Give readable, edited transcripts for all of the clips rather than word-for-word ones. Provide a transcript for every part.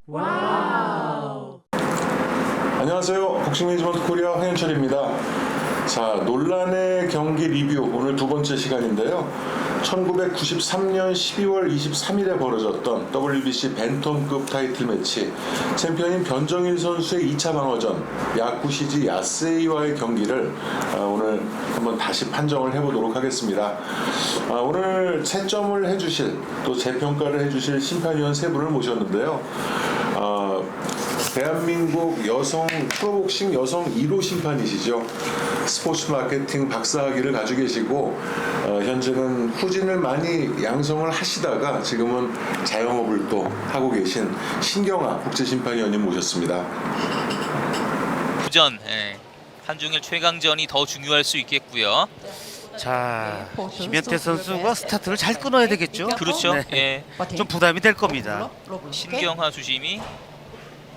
와우. 안녕하세요. 복싱 매니지먼트 코리아 황현철입니다. 자, 논란의 경기 리뷰 오늘 두 번째 시간인데요. 1993년 12월 23일에 벌어졌던 WBC 벤텀급 타이틀 매치 챔피언인 변정일 선수의 2차 방어전 야쿠시지 야세이와의 경기를 오늘 한번 다시 판정을 해보도록 하겠습니다. 오늘 채점을 해주실 또 재평가를 해주실 심판위원 세 분을 모셨는데요. 대한민국 여성 프로복싱 여성 1호 심판이시죠. 스포츠 마케팅 박사학위를 가지고 계시고 현재는 후진을 많이 양성을 하시다가 지금은 자영업을 또 하고 계신 신경아 국제심판위원님 모셨습니다. 부전, 한중일 최강전이 더 중요할 수 있겠고요. 자, 김현태 선수가 스타트를 잘 끊어야 되겠죠? 그렇죠. 네. 좀 부담이 될 겁니다. 신경화 주심이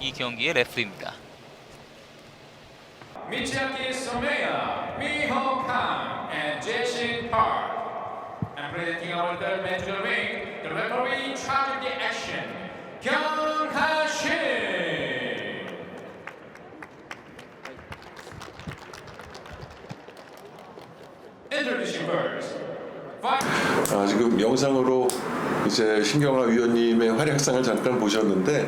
이 경기의 레프리입니다. Michiaki Someya, Miho Kang, and Jason Park. And presenting our third man to the ring, the referee in charge of the action, Kyung Ha-shin. Introducing first. 지금 영상으로 이제 신경아 위원님의 활약상을 잠깐 보셨는데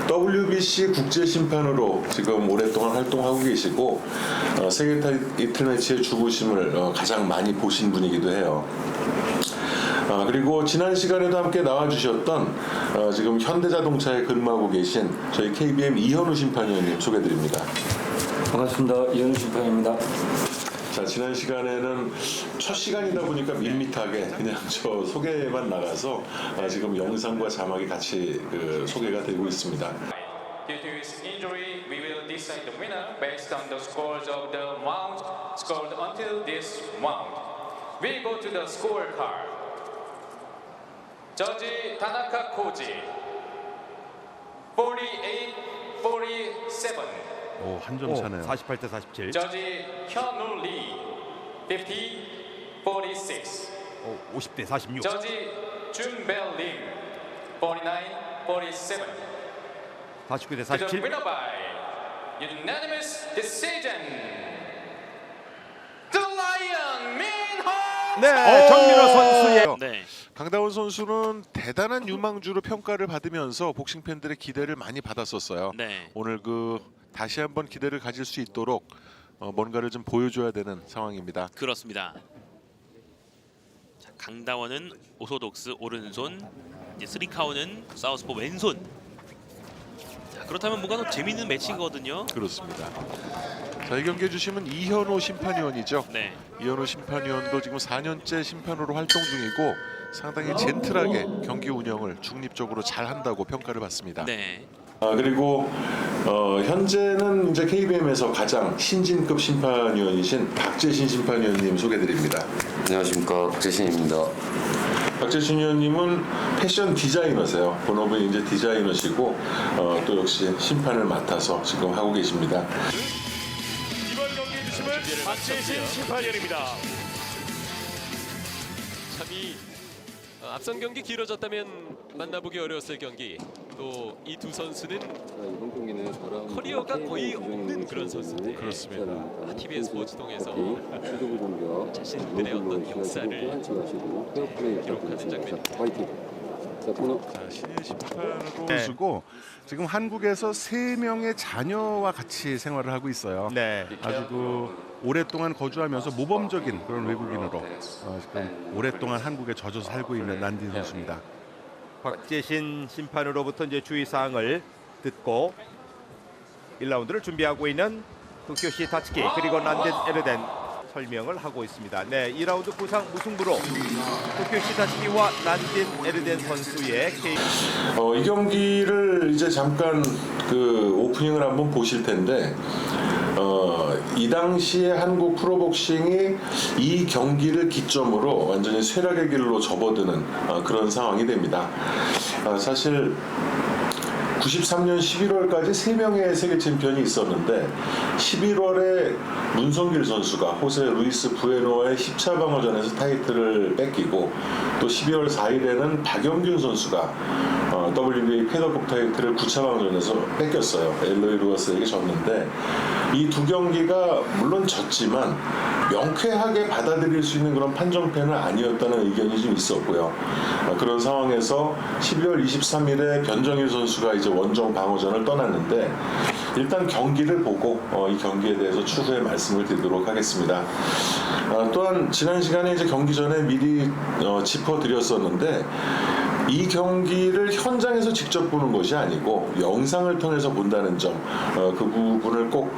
WBC 국제심판으로 지금 오랫동안 활동하고 계시고 세계 타이틀 매치의 주부심을 가장 많이 보신 분이기도 해요. 그리고 지난 시간에도 함께 나와주셨던 지금 현대자동차에 근무하고 계신 저희 KBM 이현우 심판위원님 소개드립니다. 반갑습니다. 이현우 심판입니다. 자, 지난 시간에는 첫 시간이다 보니까 밋밋하게 그냥 저 소개만 나가서 지금 영상과 자막이 같이 소개가 되고 있습니다. Due to his injury, we will decide the winner based on the scores of the rounds scored until this round. We go to the scorecard. Judge Tanaka Koji, 48-47. 오, 한 점 차네요. 48대 47. Judge Hyunwoo Lee, 50-46. 50대 46. Judge Junbel Lim, 49-47. 49대 To the 47. winner by unanimous decision, the Lion Minho. 네, 정민호 선수의 네. 강다원 선수는 대단한 유망주로 평가를 받으면서 복싱 팬들의 기대를 많이 받았었어요. 네. 오늘 다시 한번 기대를 가질 수 있도록 뭔가를 좀 보여줘야 되는 상황입니다. 그렇습니다. 자, 강다원은 오소독스 오른손, 이제 스리카오는 사우스포 왼손. 자, 그렇다면 뭔가 더 재밌는 매치거든요. 그렇습니다. 자, 이 경기 해주시면 이현호 심판위원이죠. 네. 이현호 심판위원도 지금 4년째 심판으로 활동 중이고 상당히 젠틀하게 경기 운영을 중립적으로 잘 한다고 평가를 받습니다. 네. 그리고 현재는 이제 KBM에서 가장 신진급 심판위원이신 박재신 심판위원님 소개드립니다. 안녕하십니까, 박재신입니다. 박재신 위원님은 패션 디자이너세요. 본업은 이제 디자이너시고 또 역시 심판을 맡아서 지금 하고 계십니다. 이번 경기의 주심은 박재신 심판위원입니다. 참이 앞선 경기 길어졌다면 만나보기 어려웠을 경기. 또 이 두 선수는 이번 경기는 커리어가 거의 없는 그런 선수인데 그렇습니다. TBS 스포츠동에서 시도부 자신들의 어떤 역사를 기록하는 장면. 화이팅. 자, 번호 신예 심판으로 네. 주고 지금 한국에서 3명의 자녀와 같이 생활을 하고 있어요. 네. 아주 오랫동안 거주하면서 모범적인 그런 외국인으로 지금 오랫동안 한국에 젖어 살고 있는 난딘 선수입니다. 박재신 심판으로부터 이제 주의 사항을 듣고 1라운드를 준비하고 있는 도쿄시 타츠키 그리고 난덴 에르덴 설명을 하고 있습니다. 네, 2라운드 부상 무승부로 도쿄시 타츠키와 난덴 에르덴 선수의 이 경기를 이제 잠깐 오프닝을 한번 보실 텐데 이 당시에 한국 프로복싱이 이 경기를 기점으로 완전히 쇠락의 길로 접어드는 그런 상황이 됩니다. 사실 93년 11월까지 3명의 세계 챔피언이 있었는데 11월에 문성길 선수가 호세 루이스 부에노와의 10차 방어전에서 타이틀을 뺏기고 또 12월 4일에는 박영균 선수가 WBA 패더급 타이틀을 9차 방어전에서 뺏겼어요. 엘로이 루어스에게 졌는데 이 두 경기가 물론 졌지만 명쾌하게 받아들일 수 있는 그런 판정패는 아니었다는 의견이 좀 있었고요. 그런 상황에서 12월 23일에 변정일 선수가 이제 원정 방어전을 떠났는데 일단 경기를 보고 이 경기에 대해서 추후에 말씀을 드리도록 하겠습니다. 또한 지난 시간에 이제 경기 전에 미리 짚어드렸었는데 이 경기를 현장에서 직접 보는 것이 아니고 영상을 통해서 본다는 점, 그 부분을 꼭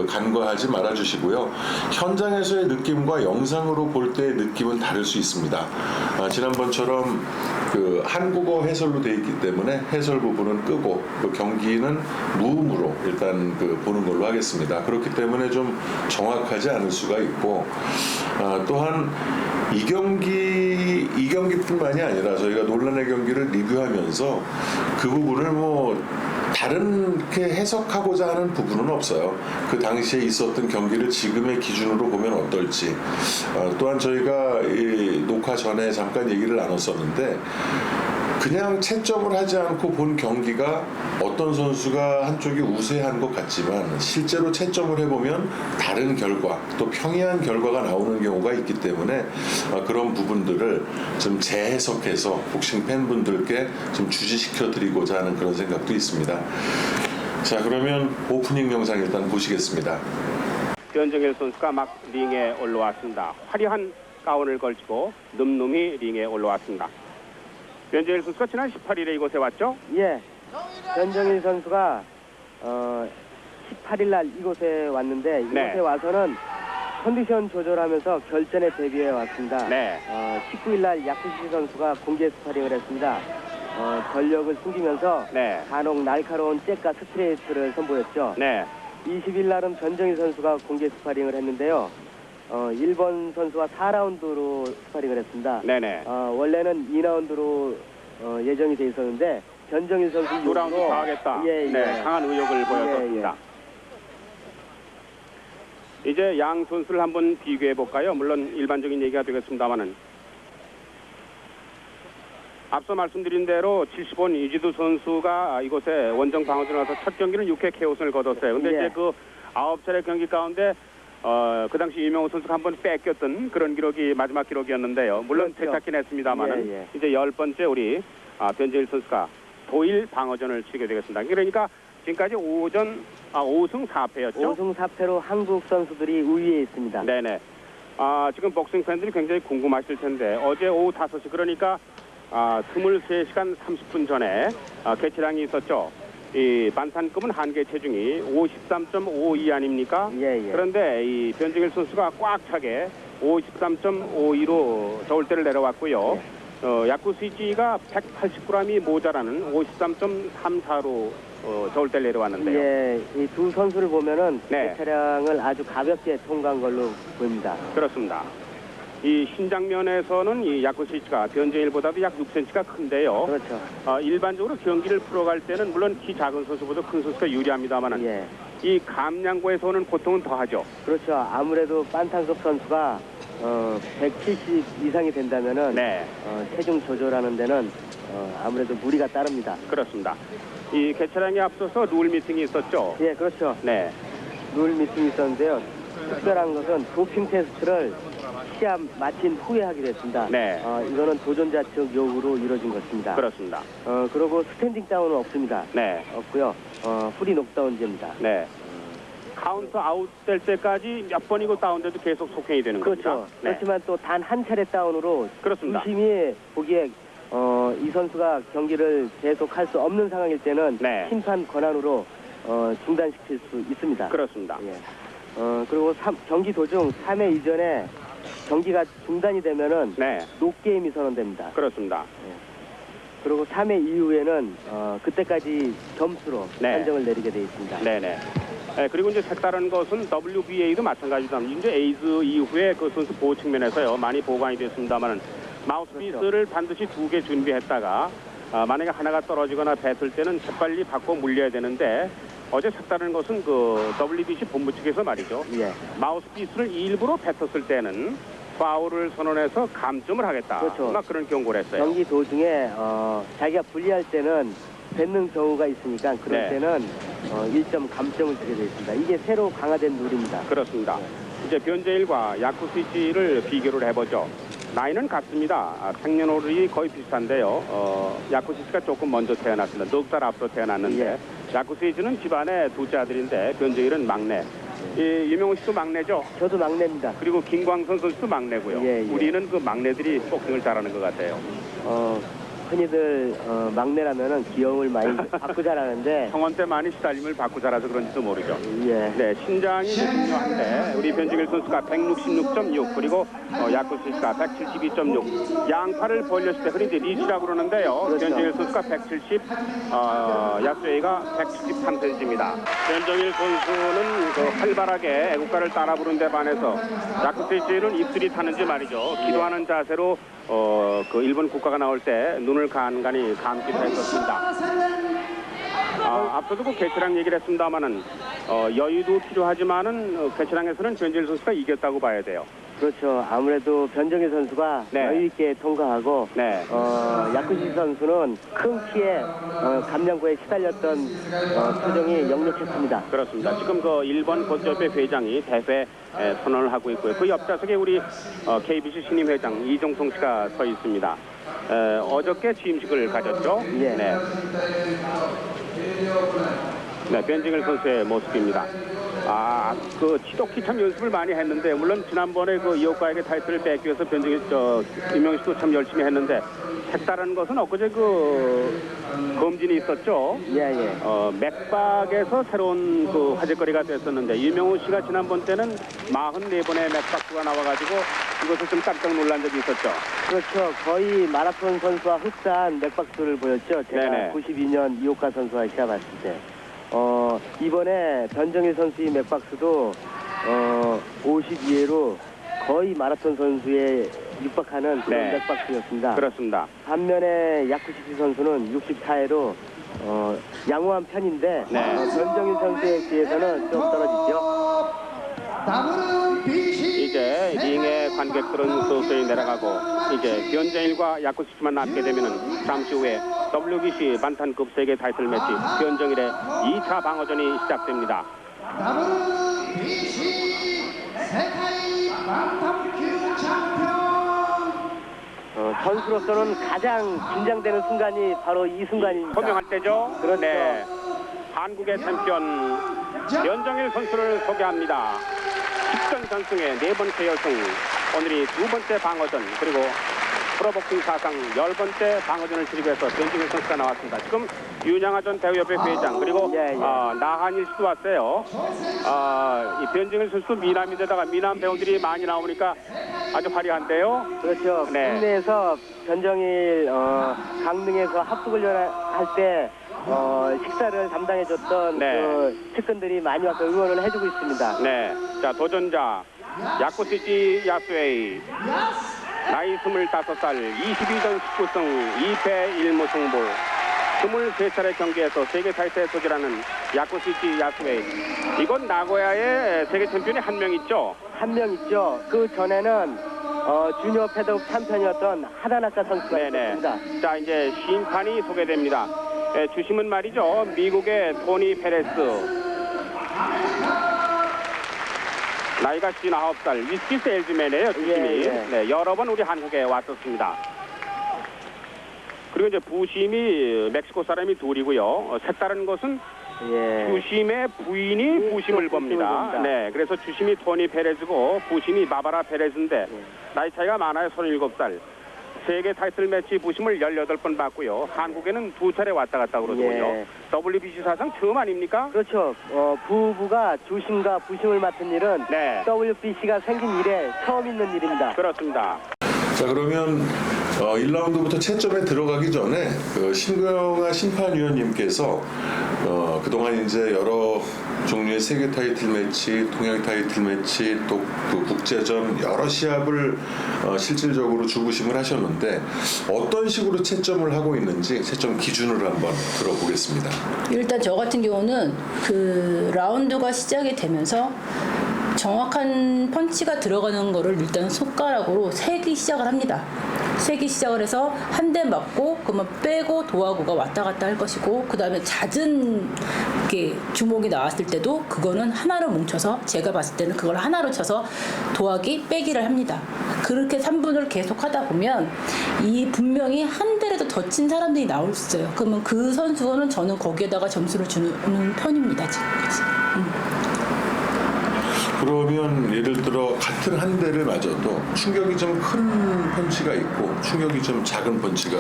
간과하지 말아주시고요. 현장에서의 느낌과 영상으로 볼 때의 느낌은 다를 수 있습니다. 지난번처럼 한국어 해설로 되어 있기 때문에 해설 부분은 끄고 경기는 무음으로 일단 보는 걸로 하겠습니다. 그렇기 때문에 좀 정확하지 않을 수가 있고 또한 이 경기뿐만이 아니라 저희가 논란의 경기를 리뷰하면서 그 부분을 다른게 해석하고자 하는 부분은 없어요. 그 당시에 있었던 경기를 지금의 기준으로 보면 어떨지. 또한 저희가 이 녹화 전에 잠깐 얘기를 나눴었는데 그냥 채점을 하지 않고 본 경기가 어떤 선수가 한쪽이 우세한 것 같지만 실제로 채점을 해보면 다른 결과 또 평이한 결과가 나오는 경우가 있기 때문에 그런 부분들을 좀 재해석해서 복싱 팬분들께 좀 주지시켜 드리고자 하는 그런 생각도 있습니다. 자, 그러면 오프닝 영상 일단 보시겠습니다. 변정일 선수가 막 링에 올라왔습니다. 화려한 가운을 걸치고 늠름히 링에 올라왔습니다. 변정일 선수가 지난 18일에 이곳에 왔죠? 예. 변정일 선수가 18일 날 이곳에 왔는데 이곳에 네. 와서는 컨디션 조절하면서 결전에 대비해 왔습니다. 네. 19일 날 야쿠시 선수가 공개 스파링을 했습니다. 전력을 숨기면서 네. 간혹 날카로운 잽과 스트레이트를 선보였죠. 네. 20일 날은 변정일 선수가 공개 스파링을 했는데요. 일본 선수와 4라운드로 스파링을 했습니다. 네네. 원래는 2라운드로 예정이 돼 있었는데 변정일 선수 2라운드 더 하겠다. 예, 예. 네, 강한 의욕을 보였습니다. 이제 양 선수를 한번 비교해 볼까요? 물론 일반적인 얘기가 되겠습니다만은 앞서 말씀드린 대로 70번 이지두 선수가 이곳에 원정 방어전에 와서 첫 경기는 6회 KO승을 거뒀어요. 근데 예. 이제 그 9차례 경기 가운데 그 당시 이명호 선수가 한 번 뺏겼던 그런 기록이 마지막 기록이었는데요. 물론 그렇죠. 되찾긴 했습니다만은 예, 예. 이제 10번째 우리 변재일 선수가 도일 방어전을 치게 되겠습니다. 그러니까 지금까지 5승 4패였죠. 5승 4패로 한국 선수들이 우위에 있습니다. 네네. 지금 복싱 팬들이 굉장히 궁금하실 텐데 어제 오후 5시 그러니까 23시간 30분 전에 개최량이 있었죠. 이 반탄급은 한계 체중이 53.52 아닙니까? 예, 예. 그런데 이 변정일 선수가 꽉 차게 53.52로 저울대를 내려왔고요. 야쿠스이치가 180g이 모자라는 53.34로 저울대를 내려왔는데요. 예, 이 두 선수를 보면은 네. 차량을 아주 가볍게 통과한 걸로 보입니다. 그렇습니다. 이 신장면에서는 이 야쿠스이치가 변정일보다도 약 6cm가 큰데요. 그렇죠. 일반적으로 경기를 풀어갈 때는 물론 키 작은 선수보다 큰 선수가 유리합니다만은 예. 이 감량고에서는 보통은 더하죠. 그렇죠. 아무래도 반탄급 선수가 170 이상이 된다면은 네, 체중 조절하는 데는 아무래도 무리가 따릅니다. 그렇습니다. 이 개최량에 앞서서 룰 미팅이 있었죠. 예, 그렇죠. 네, 룰 미팅이 있었는데요. 특별한 것은 도핑 테스트를 시합 마친 후에 하기로 했습니다. 네. 이거는 도전자 측 요구로 이루어진 것입니다. 그렇습니다. 그리고 스탠딩 다운은 없습니다. 네, 없고요. 프리 녹다운제입니다. 네. 카운트 아웃 될 때까지 몇 번이고 다운돼도 계속 속행이 되는 그렇죠. 겁니다. 네. 그렇지만 또 단 한 차례 다운으로 그렇습니다. 의심이 보기에 이 선수가 경기를 계속 할 수 없는 상황일 때는 네. 심판 권한으로 중단시킬 수 있습니다. 그렇습니다. 예. 그리고 경기 도중 3회 이전에 경기가 중단이 되면은 네, 노게임이 선언됩니다. 그렇습니다. 그리고 3회 이후에는 그때까지 점수로 네. 판정을 내리게 되어 있습니다. 네네. 네, 그리고 이제 색다른 것은 WBA도 마찬가지입니다. 이제 에이즈 이후에 그 선수 보호 측면에서요 많이 보강이 됐습니다만은 마우스피스를 반드시 2개 준비했다가 만약에 하나가 떨어지거나 뱉을 때는 재빨리 바꿔 물려야 되는데 어제 색다른 것은 그 WBC 본부 측에서 말이죠. 예. 마우스피스를 일부러 뱉었을 때는 파울을 선언해서 감점을 하겠다. 그렇죠. 막 그런 경고를 했어요. 경기 도중에 자기가 불리할 때는 뱉는 경우가 있으니까 그럴 네. 때는 1점 감점을 주게 되어 있습니다. 이게 새로 강화된 룰입니다. 그렇습니다. 이제 변재일과 야쿠스이치를 비교를 해보죠. 나이는 같습니다. 생년월일이 거의 비슷한데요. 야쿠스이치가 조금 먼저 태어났습니다. 4달 앞서 태어났는데 야쿠스이치는 집안의 둘째 아들인데 변재일은 막내. 유명호 씨도 막내죠. 저도 막내입니다. 그리고 김광선 선수도 막내고요. 예, 예. 우리는 그 막내들이 복싱을 잘하는 것 같아요. 흔히들 막내라면은 귀여움을 많이 받고 자라는데 성원 때 많이 시달림을 받고 자라서 그런지도 모르죠. 예. 네, 신장이 중요한데 우리 변정일 선수가 166.6 그리고 야쿠스이치가 172.6 양팔을 벌렸을 때 흔히 이제 리치라고 그러는데요. 그렇죠. 변정일 선수가 170, 야스웨이가 113cm입니다. 변정일 선수는 그 활발하게 애국가를 따라 부른 데 반해서 야쿠스이치는 입술이 타는지 말이죠. 기도하는 자세로 그 일본 국가가 나올 때 눈을 간간히 감기도 했었습니다. 앞서도 그 개체랑 얘기를 했습니다만은 여유도 필요하지만은 개체랑에서는 변재일 선수가 이겼다고 봐야 돼요. 그렇죠. 아무래도 변정일 선수가 네. 여유 있게 통과하고 네. 야쿠시 선수는 큰 키에 감량고에 시달렸던 표정이 역력했습니다. 그렇습니다. 지금 그 일본 고조협회 회장이 대회 선언을 하고 있고요. 그 옆좌석에 우리 KBC 신임 회장 이종성 씨가 서 있습니다. 어저께 취임식을 가졌죠. 예. 네. 네, 변정일 선수의 모습입니다. 그 치도키 참 연습을 많이 했는데 물론 지난번에 그 이호가에게 타이틀을 뺏기 위해서 변정일 유명 씨도 참 열심히 했는데 색다른 것은 엊그제 그 검진이 있었죠. 예. 맥박에서 새로운 그 화제거리가 됐었는데 유명우 씨가 지난번 때는 44번의 맥박수가 나와가지고 이것을 좀 깜짝 놀란 적이 있었죠. 그렇죠. 거의 마라톤 선수와 흡사한 맥박수를 보였죠. 제가 네네. 92년 이호카 선수와 시합했을 때. 이번에 변정일 선수의 맥박수도 52회로 거의 마라톤 선수에 육박하는 그런 네. 맥박수였습니다. 그렇습니다. 반면에 야쿠시치 선수는 64회로 양호한 편인데 네. 변정일 선수에 비해서는 좀 떨어지죠. 이제 링의 관객들은 서서히 내려가고 이제 변정일과 야쿠시치만 남게 되면은 잠시 후에 WBC 반탄급 세계 타이틀 매치 변정일의 2차 방어전이 시작됩니다. 선수로서는 가장 긴장되는 순간이 바로 이 순간입니다. 소명할 때죠. 그렇죠. 네. 한국의 챔피언 변정일 선수를 소개합니다. 10전 전승의 4번째 여승, 오늘이 2번째 방어전, 그리고 프로복싱 사상 10번째 방어전을 치르기 위해서 변정일 선수가 나왔습니다. 지금 윤양하전 대우협회 회장 그리고 나한일 씨도 왔어요. 이 변정일 선수 미남인데다가 미남 배우들이 많이 나오니까 아주 화려한데요. 그렇죠. 네. 국내에서 변정일 강릉에서 합숙을 할 때 식사를 담당해줬던 네. 그 측근들이 많이 와서 응원을 해주고 있습니다. 네. 자, 도전자 야쿠시치 야스웨이. 나이 25살, 22전 19승, 2패 1무승부. 23차례 경기에서 세계 타이틀에 도전하는 야쿠시치 야스웨이. 이건 나고야의 세계 챔피언이 한 명 있죠? 한 명 있죠. 그 전에는 주니어 패드업 챔피언이었던 하다나카 선수가 있습니다. 자, 이제 심판이 소개됩니다. 주심은 말이죠. 미국의 토니 페레스. 나이가 59살, 위스키 세일즈맨이에요, 주심이. 예. 네, 여러 번 우리 한국에 왔었습니다. 그리고 이제 부심이 멕시코 사람이 둘이고요. 색다른 것은 주심의 부인이 부심을 봅니다. 네, 그래서 주심이 토니 페레즈고 부심이 바바라 페레즈인데 나이 차이가 많아요, 37살. 세계 타이틀 매치 부심을 18번 받고요. 한국에는 2차례 왔다 갔다 그러더군요. WBC 사상 처음 아닙니까? 그렇죠. 부부가 주심과 부심을 맡은 일은 WBC가 생긴 이래 처음 있는 일입니다. 그렇습니다. 자, 그러면 1라운드부터 채점에 들어가기 전에 신경아 심판위원님께서 그동안 이제 여러 종류의 세계 타이틀 매치, 동양 타이틀 매치, 또 그 국제전 여러 시합을 실질적으로 주구심을 하셨는데 어떤 식으로 채점을 하고 있는지 채점 기준을 한번 들어보겠습니다. 일단 저 같은 경우는 그 라운드가 시작이 되면서 정확한 펀치가 들어가는 거를 일단 손가락으로 세기 시작을 합니다. 세기 시작을 해서 한 대 맞고 그러면 빼고 도하구가 왔다 갔다 할 것이고, 그 다음에 잦은 이렇게 주먹이 나왔을 때도 그거는 하나로 뭉쳐서, 제가 봤을 때는 그걸 하나로 쳐서 도하기 빼기를 합니다. 그렇게 3분을 계속 하다 보면 이 분명히 한 대라도 더 친 사람들이 나올 수 있어요. 그러면 그 선수는 저는 거기에다가 점수를 주는 편입니다, 지금까지. 그러면 예를 들어 같은 한 대를 맞아도 충격이 좀 큰 펀치가 있고 충격이 좀 작은 펀치가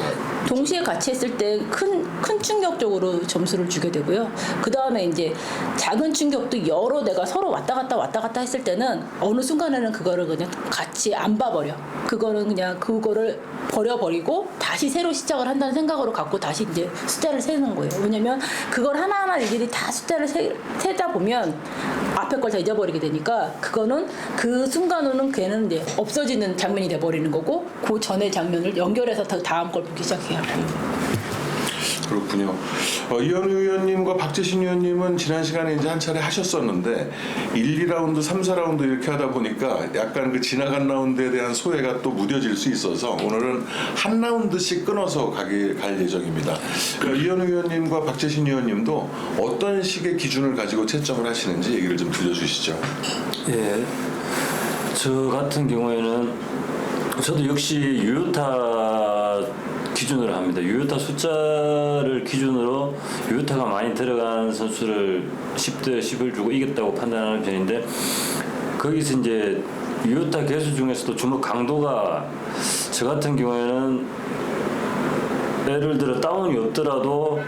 동시에 같이 했을 때 큰 충격적으로 점수를 주게 되고요. 그 다음에 이제 작은 충격도 여러 대가 서로 왔다 갔다 했을 때는 어느 순간에는 그거를 그냥 같이 안 봐버려. 그거는 그냥 그거를 버려버리고 다시 새로 시작을 한다는 생각으로 갖고 다시 이제 숫자를 세는 거예요. 왜냐면 그걸 하나하나 일일이 다 숫자를 세다 보면 앞에 걸 다 잊어버리게 되니까 그거는 그 순간으로는 걔는 이제 없어지는 장면이 돼버리는 거고, 그 전의 장면을 연결해서 다음 걸 보기 시작해야 해요. 그렇군요. 이현우 의원님과 박재신 의원님은 지난 시간에 이제 한 차례 하셨었는데 1, 2라운드, 3, 4라운드 이렇게 하다 보니까 약간 그 지나간 라운드에 대한 소외가 또 무뎌질 수 있어서 오늘은 한 라운드씩 끊어서 갈 예정입니다. 이현우 의원님과 박재신 의원님도 어떤 식의 기준을 가지고 채점을 하시는지 얘기를 좀 들려주시죠. 예, 저 같은 경우에는 저도 역시 유효타 기준으로 합니다. 유효타 숫자를 기준으로 유효타가 많이 들어간 선수를 10대 10을 주고 이겼다고 판단하는 편인데, 거기서 이제 유효타 개수 중에서도 주먹 강도가 저 같은 경우에는 예를 들어 다운이 없더라도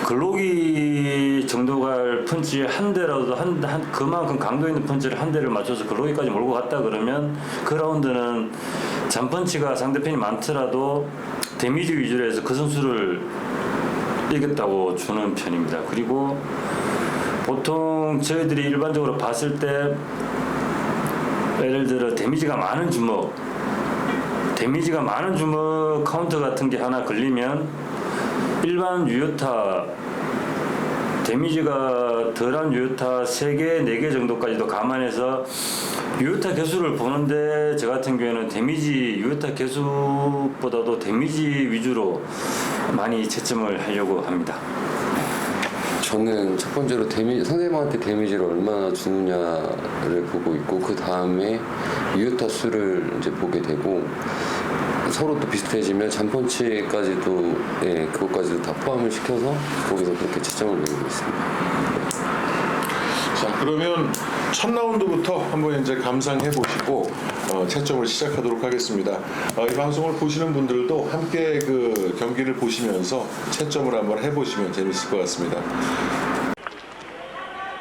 글로기 정도 갈 펀치 한 대라도 그만큼 강도 있는 펀치를 한 대를 맞춰서 글로기까지 몰고 갔다 그러면 그 라운드는 잔펀치가 상대편이 많더라도 데미지 위주로 해서 그 선수를 이겼다고 주는 편입니다. 그리고 보통 저희들이 일반적으로 봤을 때 예를 들어 데미지가 많은 주먹 카운터 같은 게 하나 걸리면 일반 유효타 데미지가 덜한 유효타 3개, 4개 정도까지도 감안해서 유효타 개수를 보는데, 저 같은 경우에는 유효타 개수보다도 데미지 위주로 많이 채점을 하려고 합니다. 저는 첫 번째로 상대방한테 데미지를 얼마나 주느냐를 보고 있고, 그 다음에 유효타 수를 이제 보게 되고, 서로 또 비슷해지면 잔펀치까지도 그것까지도 다 포함을 시켜서 거기서 그렇게 채점을 매기고 있습니다. 자, 그러면 첫 라운드부터 한번 이제 감상해 보시고 채점을 시작하도록 하겠습니다. 이 방송을 보시는 분들도 함께 그 경기를 보시면서 채점을 한번 해보시면 재밌을 것 같습니다.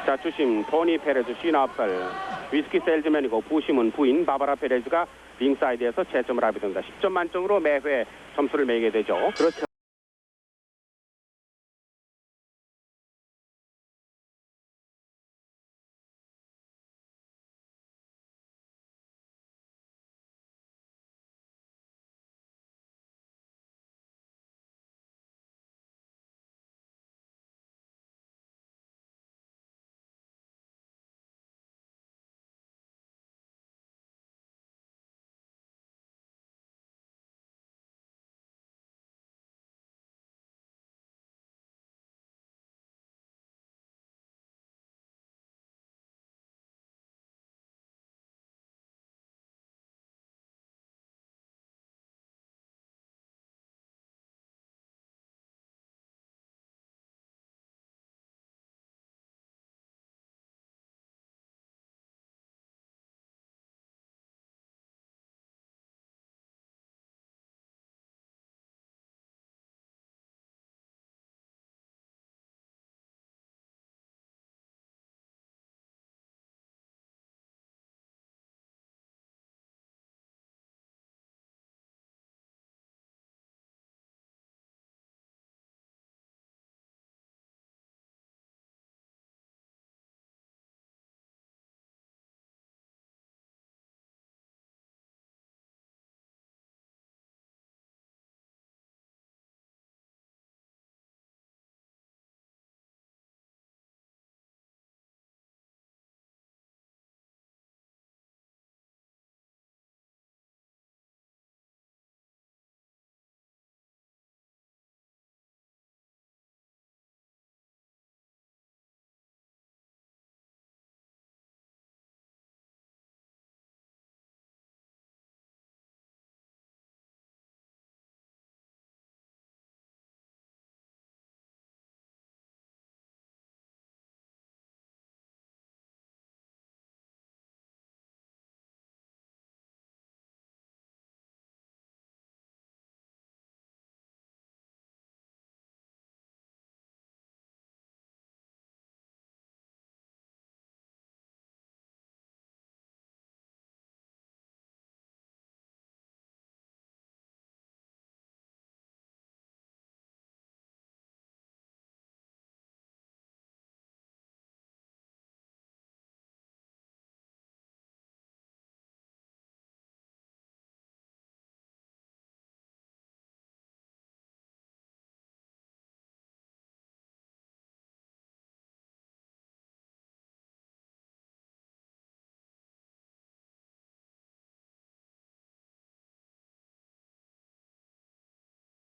자, 주심 토니 페레즈 59살 위스키 셀즈맨이고 부심은 부인 바바라 페레즈가 링사이드에서 채점을 하게 됩니다. 10점 만점으로 매회 점수를 매기게 되죠. 그렇죠.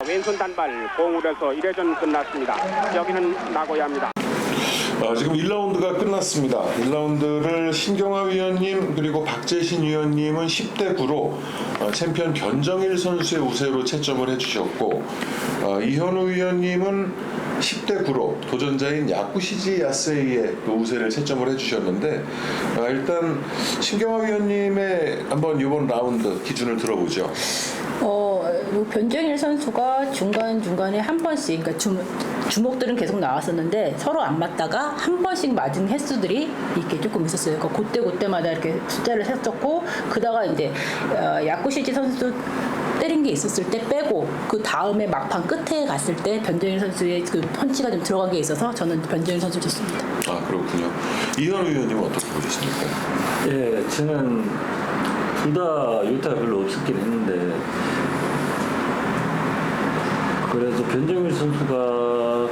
왼손 단발 공을 해서 1회전 끝났습니다. 여기는 나고야입니다. 지금 1라운드가 끝났습니다. 1라운드를 신경화 위원님 그리고 박재신 위원님은 10대 9로 챔피언 변정일 선수의 우세로 채점을 해주셨고 이현우 위원님은 10대 9로 도전자인 야쿠시지 야세이의 또 우세를 채점을 해주셨는데 일단 신경화 위원님의 한번 이번 라운드 기준을 들어보죠. 변정일 선수가 중간중간에 한 번씩, 그러니까 주먹들은 계속 나왔었는데 서로 안 맞다가 한 번씩 맞은 횟수들이 이렇게 조금 있었어요. 그러니까 그때마다 이렇게 숫자를 셌었고, 그다가 이제 야쿠시지 선수 때린 게 있었을 때 빼고 그 다음에 막판 끝에 갔을 때 변정일 선수의 그 펀치가 좀 들어간 게 있어서 저는 변정일 선수 좋습니다. 그렇군요. 이현우 위원님은 어떻게 보셨습니까? 예, 저는 둘 다 유타가 별로 없었긴 했는데 그래도 변정일 선수가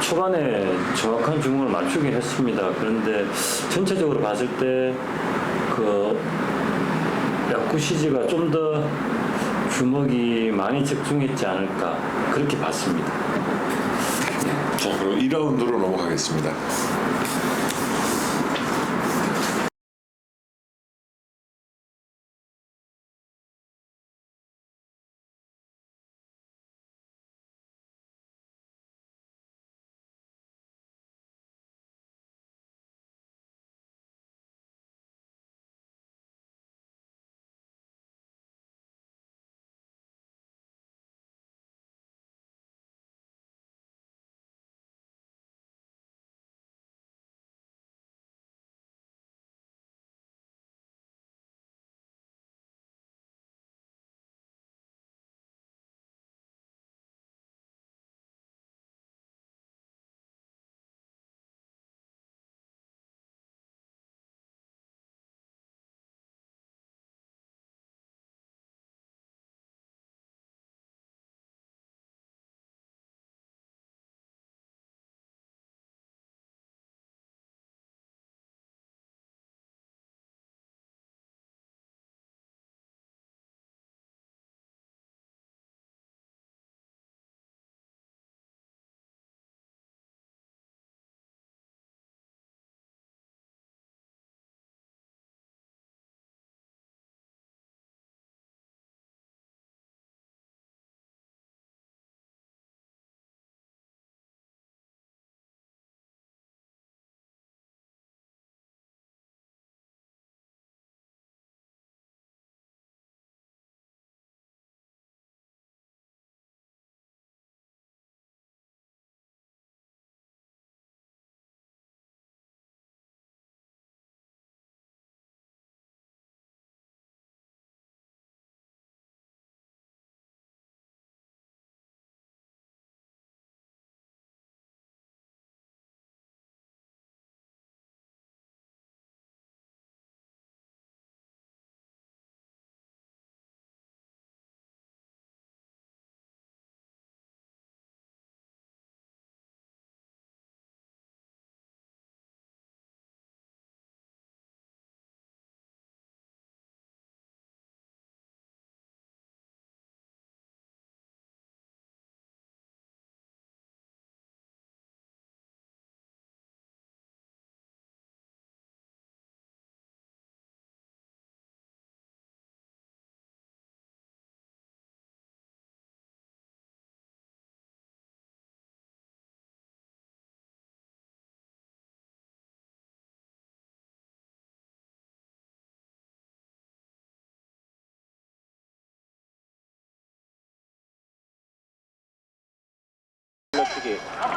초반에 정확한 주먹을 맞추긴 했습니다. 그런데 전체적으로 봤을 때 그 야쿠시지가 좀 더 주먹이 많이 적중했지 않을까 그렇게 봤습니다. 자, 그럼 2라운드로 넘어가겠습니다.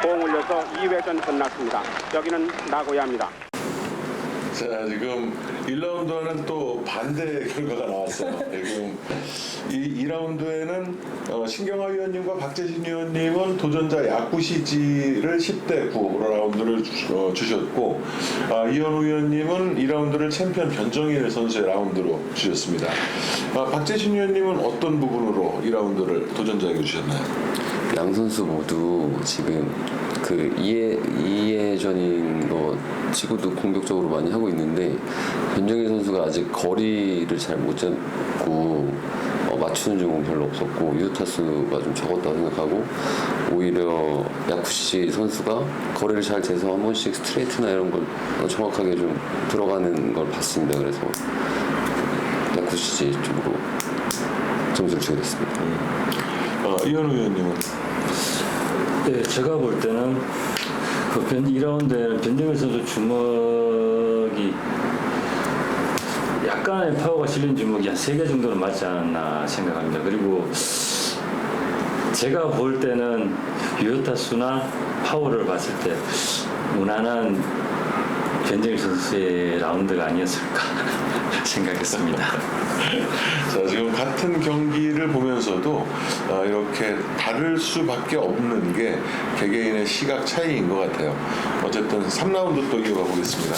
공 올려서 2회전 끝났습니다. 여기는 나고야입니다. 자, 지금 1라운드와는 또 반대 결과가 나왔어요. 지금 이 2라운드에는 신경화 위원님과 박재신 위원님은 도전자 야쿠시지를 10대 9 라운드를 주셨고 이현우 위원님은 2라운드를 챔피언 변정일 선수의 라운드로 주셨습니다. 박재신 위원님은 어떤 부분으로 2라운드를 도전자에게 주셨나요? 양 선수 모두 지금 그 2회전인 거 치고도 공격적으로 많이 하고 있는데 변정일 선수가 아직 거리를 잘 못 잡고 맞추는 종은 별로 없었고 유효타수가 좀 적었다고 생각하고 오히려 야쿠시 선수가 거리를 잘 재서 한 번씩 스트레이트나 이런 걸 정확하게 좀 들어가는 걸 봤습니다. 그래서 야쿠시 쪽으로 점수를 주게 됐습니다. 이현우 의원님은? 네, 제가 볼 때는 그 2라운드에는 변정일 선수 주먹이 약간의 파워가 실린 주먹이 한 3개 정도는 맞지 않았나 생각합니다. 그리고 제가 볼 때는 유효타수나 파워를 봤을 때 무난한 변정일 선수의 라운드가 아니었을까 생각했습니다. 자, 지금 같은 경기를 보면서도 이렇게 다를 수밖에 없는 게 개개인의 시각 차이인 것 같아요. 어쨌든 3라운드 또 이어가 보겠습니다.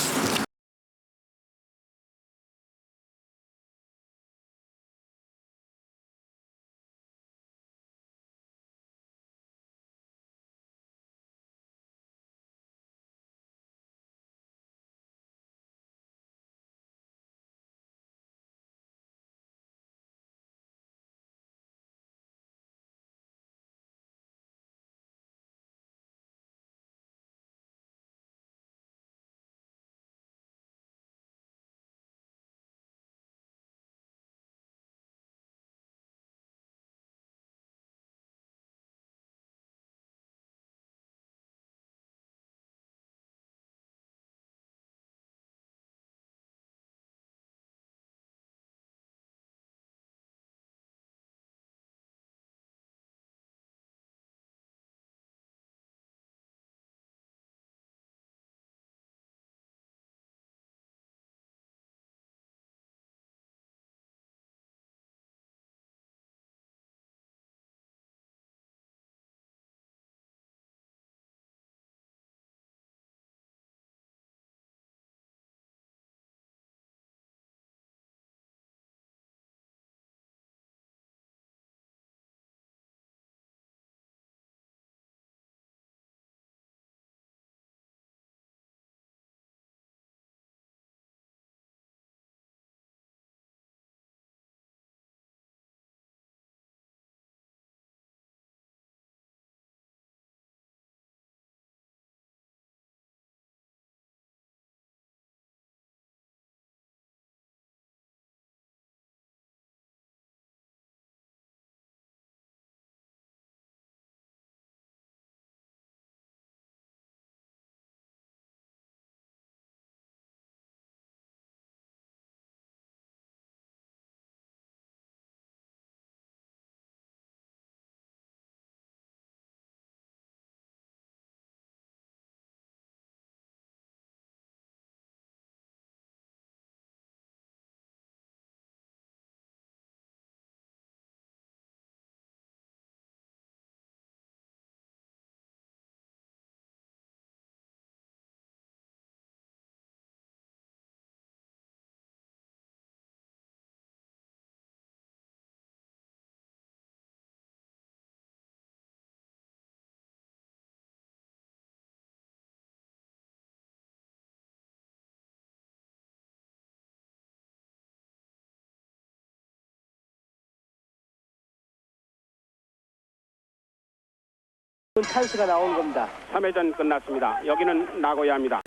찬스가 나온 겁니다. 3회전 끝났습니다. 여기는 나고야입니다.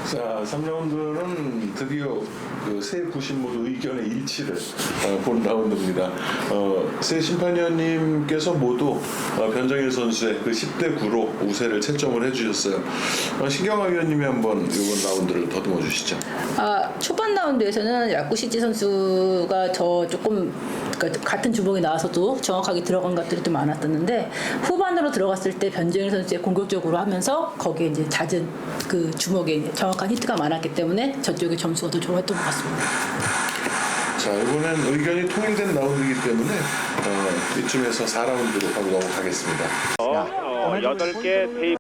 자, 3라운드는 드디어 그 세 부심 모두 의견의 일치를 본 라운드입니다. 세 심판위원님께서 모두 변정일 선수의 그 10대 9로 우세를 채점을 해주셨어요. 신경화 위원님이 한번 이번 라운드를 더듬어 주시죠. 초반 라운드에서는 야쿠시치 선수가 저 조금 그러니까 같은 주먹이 나와서도 정확하게 들어간 것들이 좀 많았었는데 후반으로 들어갔을 때 변정일 선수의 공격적으로 하면서 거기에 이제 잦은 그 주먹에 이제 정확한 히트가 많았기 때문에 저쪽의 점수가 더 좋았던 것 같습니다. 자, 이번엔 의견이 통일된 라운드이기 때문에 이쯤에서 4라운드로 바로 넘어가겠습니다. 8개 테이블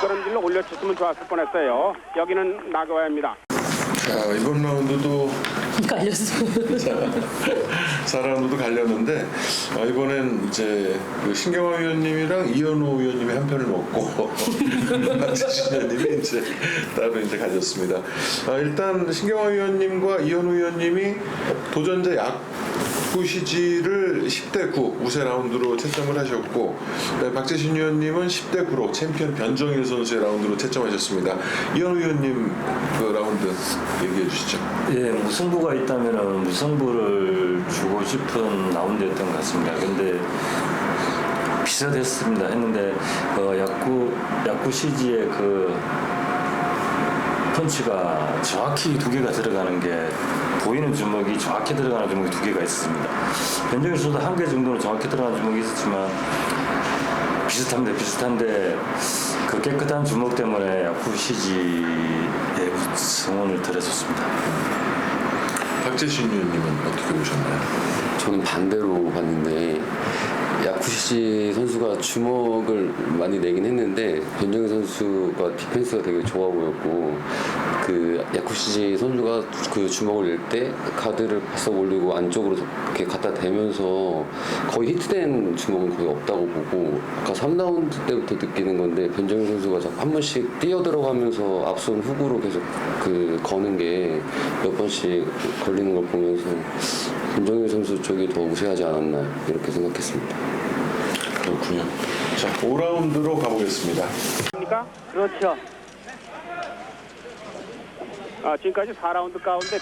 미끄럼질로 올려쳤으면 좋았을 뻔했어요. 여기는 나고야입니다. 자, 이번 라운드도 갈렸어. 4라운드도 갈렸는데 이번엔 이제 그 신경화 위원님이랑 이현우 위원님이 한 편을 먹고 박재신 위원님이 이제 따로 이제 가졌습니다. 일단 신경화 위원님과 이현우 위원님이 도전자 야구 시지를 10대 9 우세 라운드로 채점을 하셨고, 박재신 위원님은 10대 9로 챔피언 변정일 선수의 라운드로 채점하셨습니다. 이현우 위원님 그 라운드 얘기해 주시죠. 예, 무승부가 있다면 무승부를 주고 싶은 라운드였던 것 같습니다. 근데 비슷했습니다. 했는데 야구 시지의 그 펀치가 정확히 두 개가 들어가는 게 보이는 주먹이 정확히 들어가는 주먹이 두 개가 있었습니다. 변정일 선수도 한 개 정도는 정확히 들어가는 주먹이 있었지만 비슷한데 그 깨끗한 주먹 때문에 야구 시지에 성원을 드렸었습니다. 박재신 위원님은 어떻게 보셨나요? 저는 반대로 봤는데 야쿠시지 선수가 주먹을 많이 내긴 했는데 변정희 선수가 디펜스가 되게 좋아 보였고, 그 야쿠시지 선수가 그 주먹을 낼 때 가드를 바싹 올리고 안쪽으로 이렇게 갖다 대면서 거의 히트된 주먹은 거의 없다고 보고, 아까 3라운드 때부터 느끼는 건데 변정희 선수가 자꾸 한 번씩 뛰어 들어가면서 앞손 훅으로 계속 그 거는 게 몇 번씩 걸리는 걸 보면서 변정희 선수 쪽이 더 우세하지 않았나 이렇게 생각했습니다. 그렇군요. 자, 5라운드로 가보겠습니다. 그렇죠. 지금까지 4라운드 가운데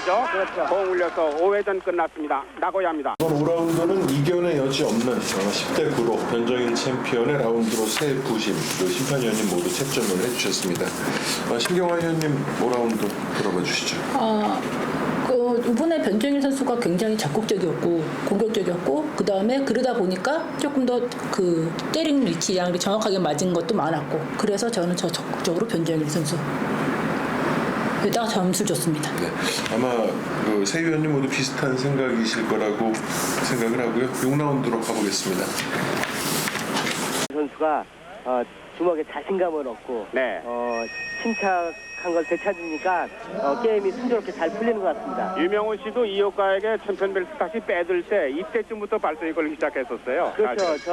말이죠. 그렇죠. 공 울려서 5회전 끝났습니다. 나고야입니다. 이번 5라운드는 이견의 여지 없는 10대 9로 변정일 챔피언의 라운드로 새 부심, 그 심판위원님 모두 채점을 해주셨습니다. 신경환 위원님 5라운드 들어봐 주시죠. 이번에 변정일 선수가 굉장히 적극적이었고 공격적이었고 그 다음에 그러다 보니까 조금 더 그 때리는 위치 양이 정확하게 맞은 것도 많았고 그래서 저는 저 적극적으로 변정일 선수 여기다가 점수 줬습니다. 네, 아마 새 위원님 모두 비슷한 생각이실 거라고 생각을 하고요. 6라운드로 가보겠습니다. 선수가 주먹에 자신감을 얻고 네. 침착한 걸 되찾으니까 게임이 순조롭게 잘 풀리는 것 같습니다. 유명훈 씨도 이효과에게 챔피언 벨트 다시 빼들 때 이때쯤부터 발성이 걸리기 시작했었어요. 그렇죠.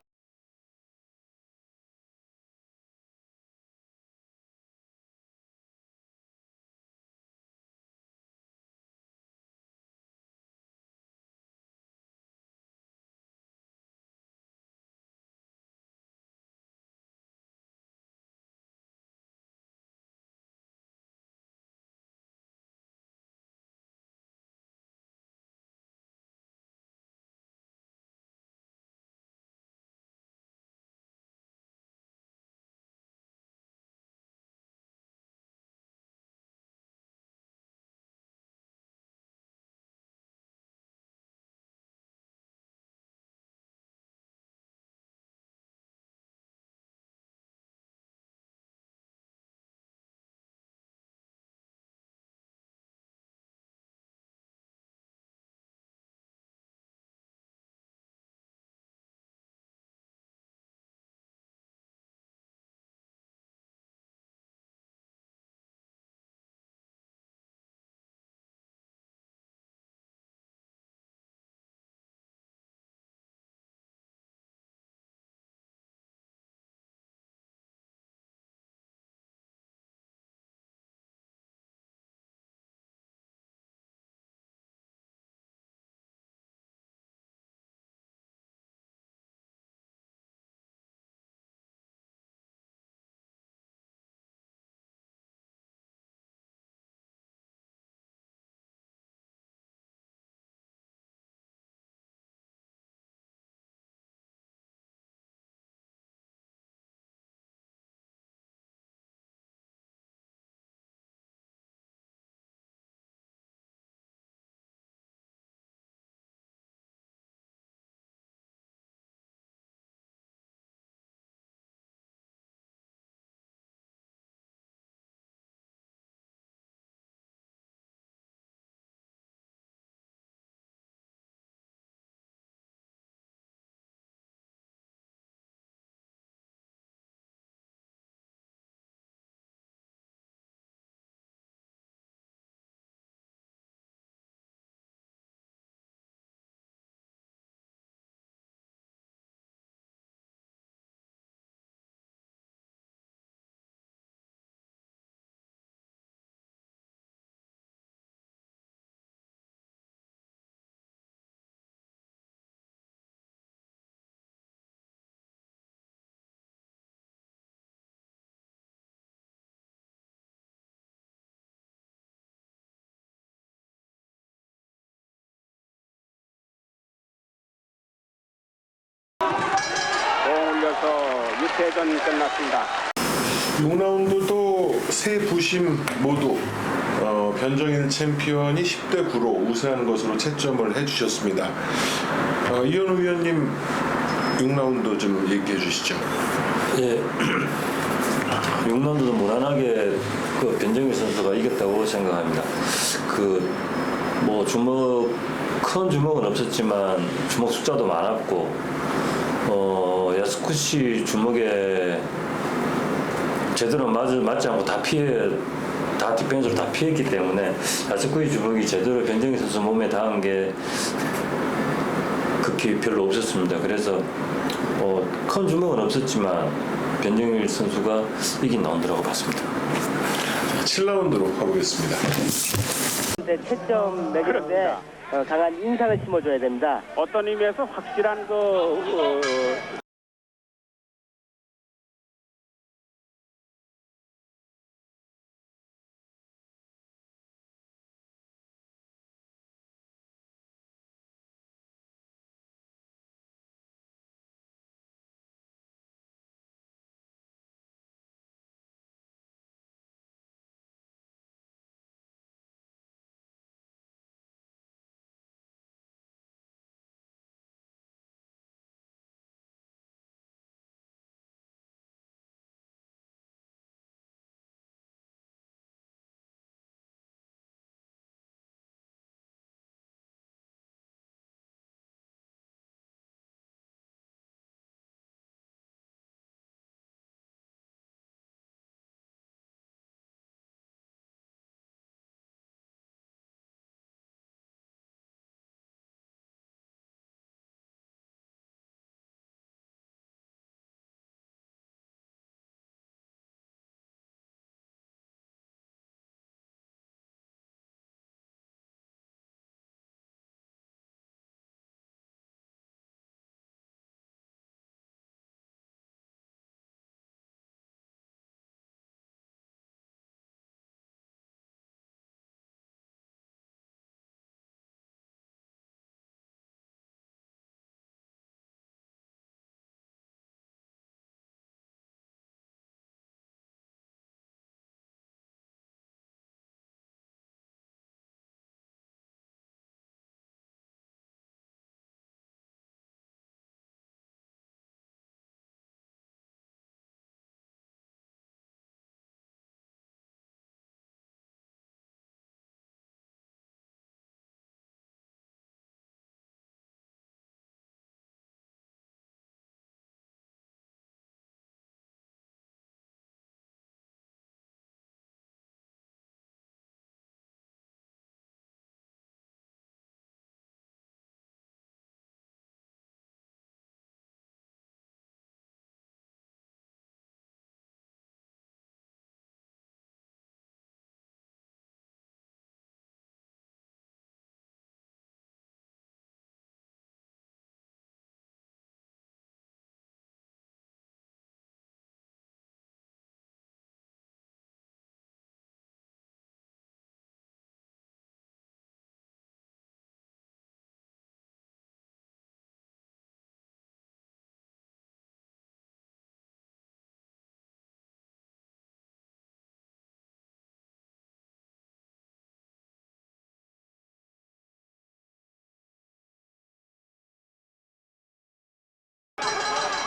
공 울려서 6회전 끝났습니다. 6라운드도 새 부심 모두 변정일 챔피언이 10대 9로 우세한 것으로 채점을 해주셨습니다. 이현우 위원님 6라운드 좀 얘기해 주시죠. 예, 6라운드도 무난하게 그 변정일 선수가 이겼다고 생각합니다. 뭐 큰 주먹은 없었지만 주먹 숫자도 많았고 야스쿠시 주먹에 제대로 맞지 않고 다 디펜스로 다 피했기 때문에 야스쿠시 주먹이 제대로 변정일 선수 몸에 닿은 게 극히 별로 없었습니다. 그래서 큰 주먹은 없었지만 변정일 선수가 이긴 라운드라고 봤습니다. 7라운드로 가보겠습니다. 채점 매기는데 강한 인상을 심어줘야 됩니다. 어떤 의미에서 확실한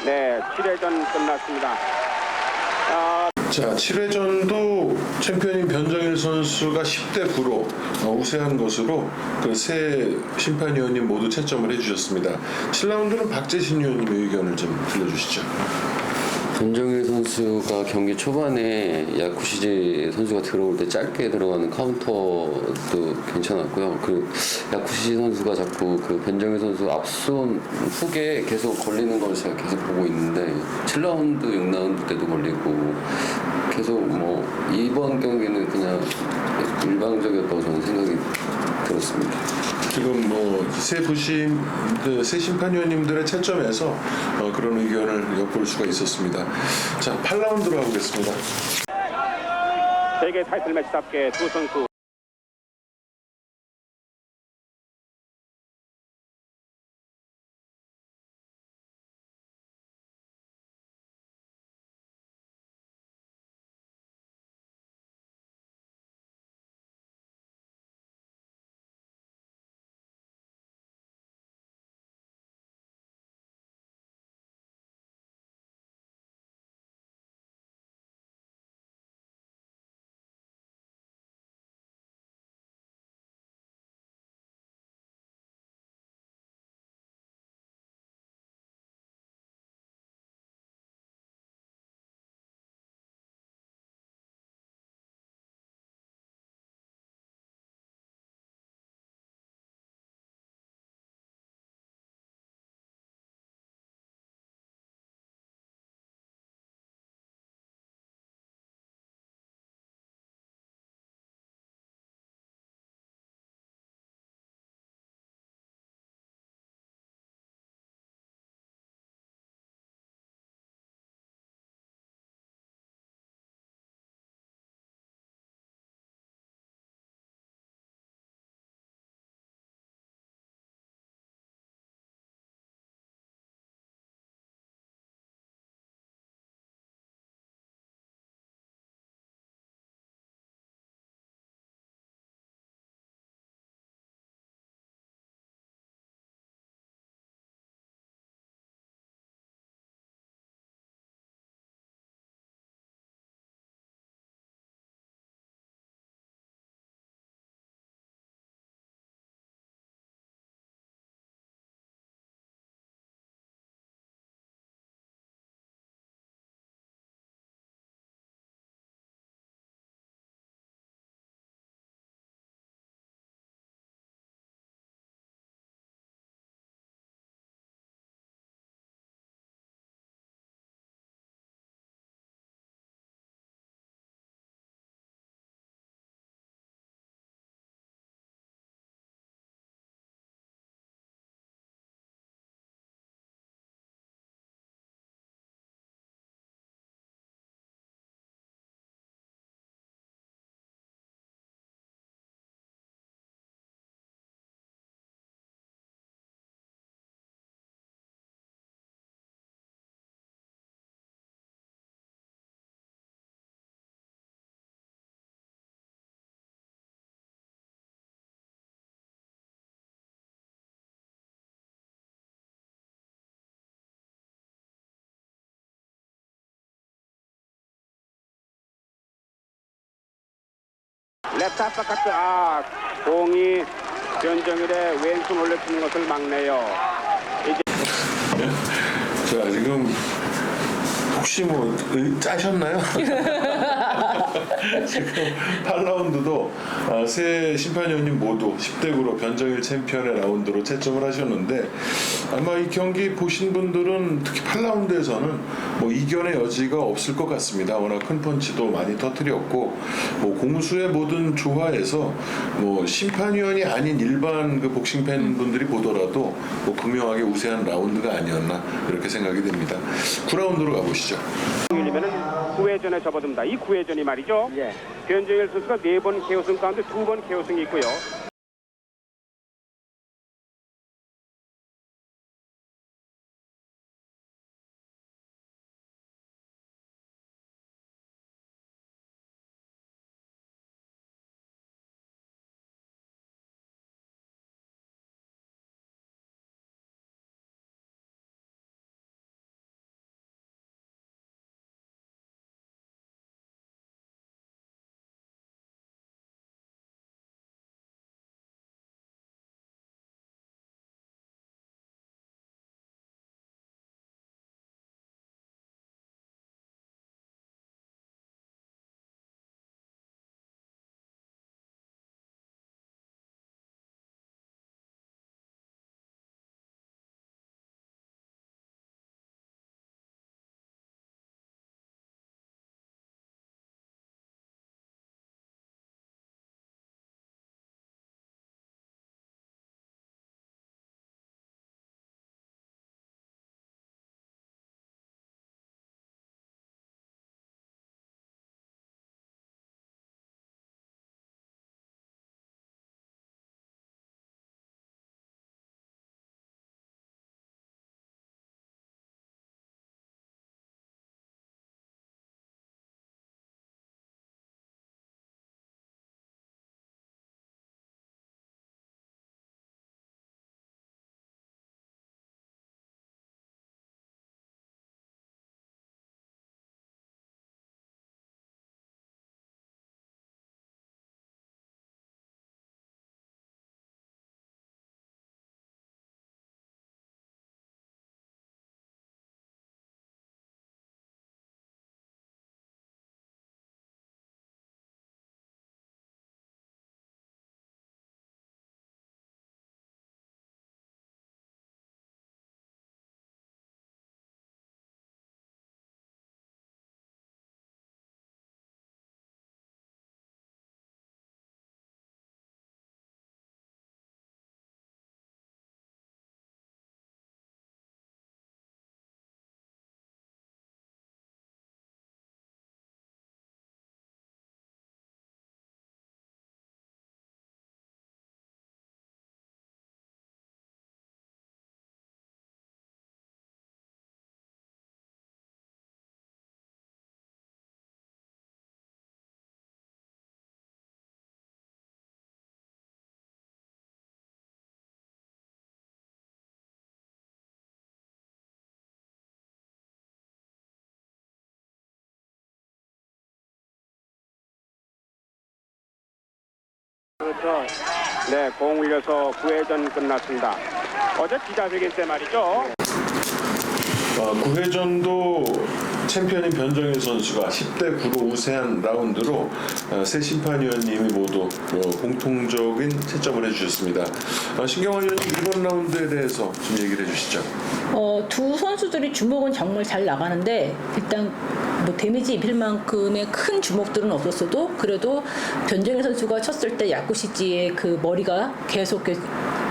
네, 7회전 끝났습니다. 자, 7회전도 챔피언인 변정일 선수가 10대 9로 우세한 것으로 그 세 심판위원님 모두 채점을 해주셨습니다. 7라운드는 박재신 위원님의 의견을 좀 들려주시죠. 변정일 선수가 경기 초반에 야쿠시지 선수가 들어올 때 짧게 들어가는 카운터도 괜찮았고요. 그 야쿠시지 선수가 자꾸 그 변정일 선수 앞손 훅에 계속 걸리는 걸 제가 계속 보고 있는데 7라운드, 6라운드 때도 걸리고 계속 뭐 이번 경기는 그냥 일방적이었다고 저는 생각이 들었습니다. 지금 뭐 세 심판위원님들의 채점에서 그런 의견을 엿볼 수가 있었습니다. 자, 8라운드로 가보겠습니다. 세계 타이틀 매치답게 두 선수 랩트 아파카트 공이 변정일의 왼손 올려주는 것을 막네요. 자, 지금 혹시 뭐 짜셨나요? 지금 8라운드도 세 심판위원님 모두 10대 9로 변정일 챔피언의 라운드로 채점을 하셨는데 아마 이 경기 보신 분들은 특히 8라운드에서는 뭐 이견의 여지가 없을 것 같습니다. 워낙 큰 펀치도 많이 터뜨렸고 뭐 공수의 모든 조화에서 뭐 심판위원이 아닌 일반 그 복싱 팬분들이 보더라도 뭐 극명하게 우세한 라운드가 아니었나 이렇게 생각이 됩니다. 9라운드로 가보시죠. 이면은 9회전에 접어듭니다. 이 9회전이 말이죠. 변정일 선수가 4번 KO승 가운데 2번 KO승이 있고요. 그렇죠. 네, 공 울려서 9회전 끝났습니다. 어제 기자회견 때 말이죠. 9회전도 챔피언인 변정일 선수가 10대 9로 우세한 라운드로 세 심판위원님이 모두 공통적인 채점을 해주셨습니다. 신경환 위원님 이번 라운드에 대해서 좀 얘기를 해주시죠. 두 선수들이 주먹은 정말 잘 나가는데 일단 뭐 데미지 입힐 만큼의 큰 주먹들은 없었어도 그래도 변정일 선수가 쳤을 때 야쿠시지의 그 머리가 계속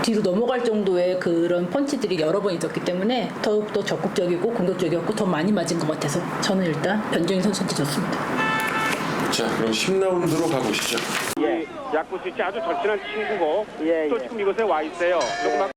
뒤로 넘어갈 정도의 그런 펀치들이 여러 번 있었기 때문에 더욱더 적극적이고 공격적이었고 더 많이 맞은 것 같아서 저는 일단 변정일 선수한테 졌습니다. 자, 그럼 10라운드로 가보시죠. 예, 야쿠시치 아주 절친한 친구고 예, 또 예. 지금 이곳에 와 있어요. 조그맣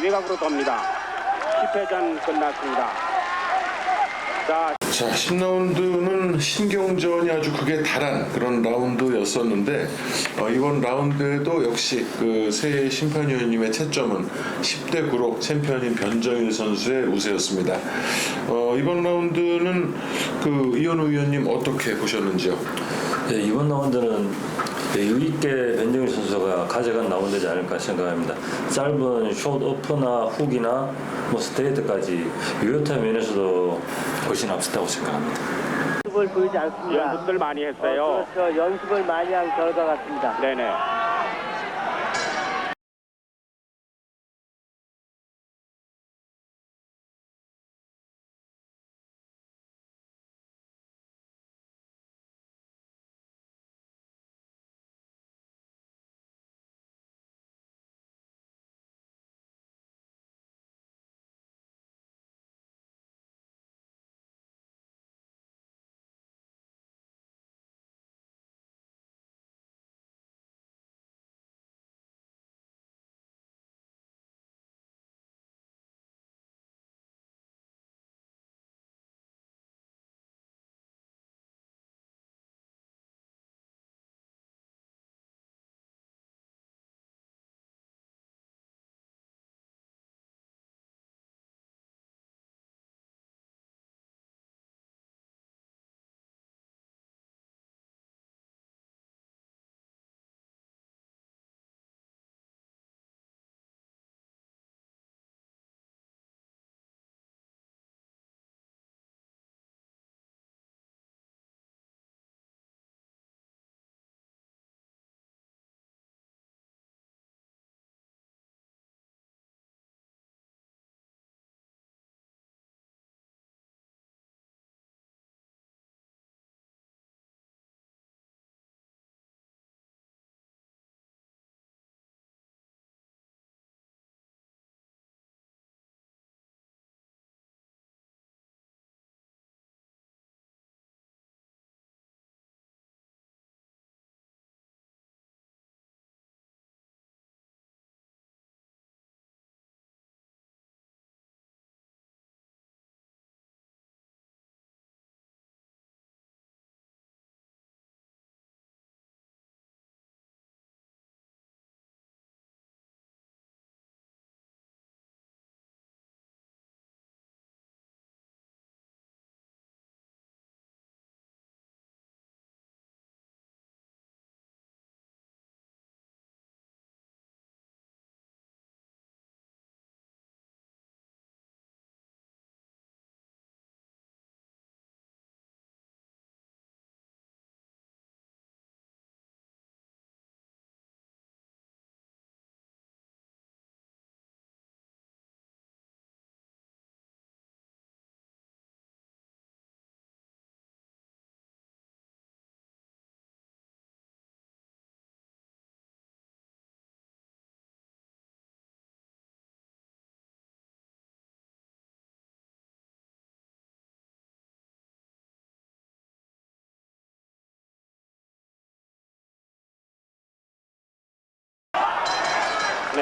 외곽으로 돕니다. 10회전 끝났습니다. 자, 10라운드는 신경전이 아주 극에 달한 그런 라운드였었는데 이번 라운드에도 역시 그 세 심판위원님의 채점은 10대 9로 챔피언인 변정일 선수의 우세였습니다. 이번 라운드는 그 이현우 위원님 어떻게 보셨는지요? 네, 이번 라운드는 여유 있게 변정일 선수가 가져간 라운드지 않을까 생각합니다. 짧은 숏 오프나 훅이나 뭐 스트레이트까지 유효타 면에서도 훨씬 앞섰다고 생각합니다. 연습을 보이지 않습니다. 연습들 많이 했어요. 그렇죠. 연습을 많이 한 결과 같습니다. 네네.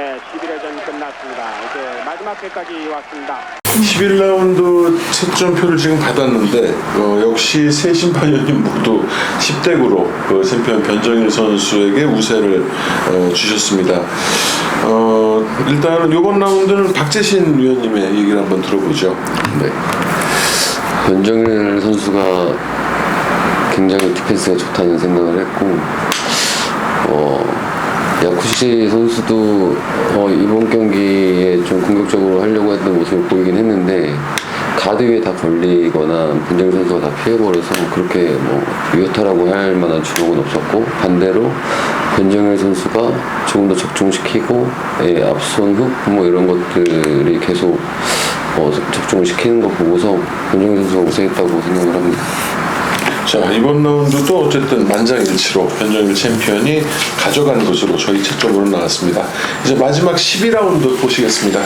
네, 11회전 끝났습니다. 이제 마지막 회까지 왔습니다. 11라운드 채점표를 지금 받았는데 역시 세 심판위원님 모두 10대 9로 챔피언 변정일 선수에게 우세를 주셨습니다. 일단은 이번 라운드는 박재신 위원님의 얘기를 한번 들어보죠. 네. 변정일 선수가 굉장히 디펜스가 좋다는 생각을 했고 야쿠시 선수도 이번 경기에 좀 공격적으로 하려고 했던 모습을 보이긴 했는데 가드 위에 다 걸리거나 변정일 선수가 다 피해버려서 그렇게 유효타라고 할 만한 주목은 없었고, 반대로 변정일 선수가 조금 더 적중시키고 앞손 훅 이런 것들이 계속 적중을 시키는 거 보고서 변정일 선수가 우세했다고 생각을 합니다. 자, 이번 라운드도 어쨌든 만장일치로 변정일 챔피언이 가져간 것으로 저희 채점으로 나왔습니다. 이제 마지막 12라운드 보시겠습니다.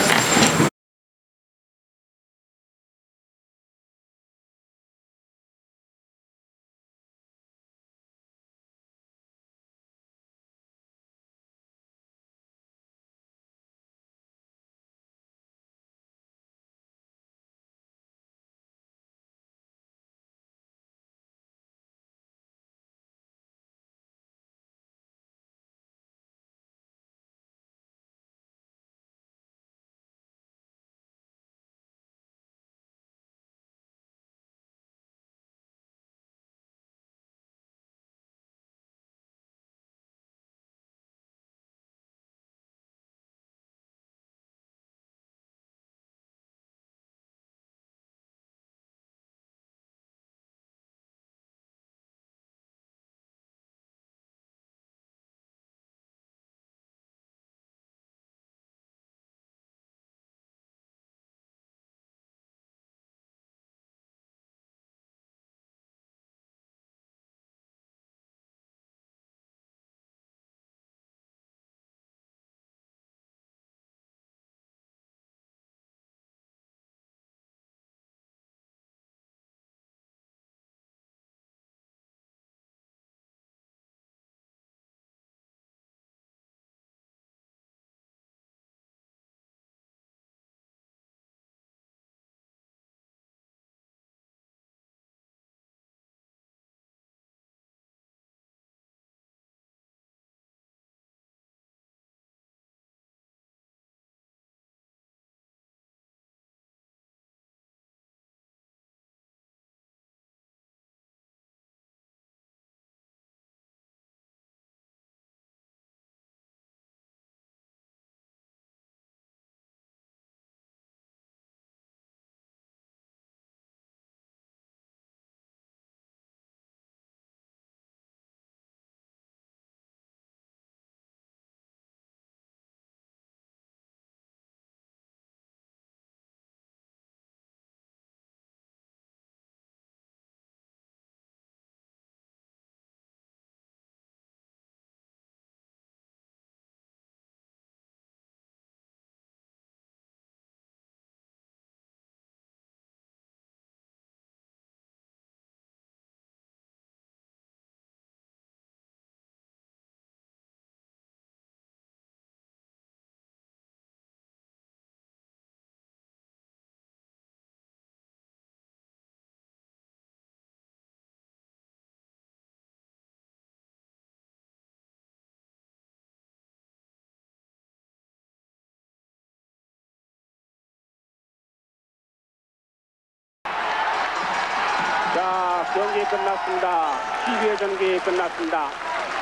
자, 경기 끝났습니다. 12회 경기 끝났습니다.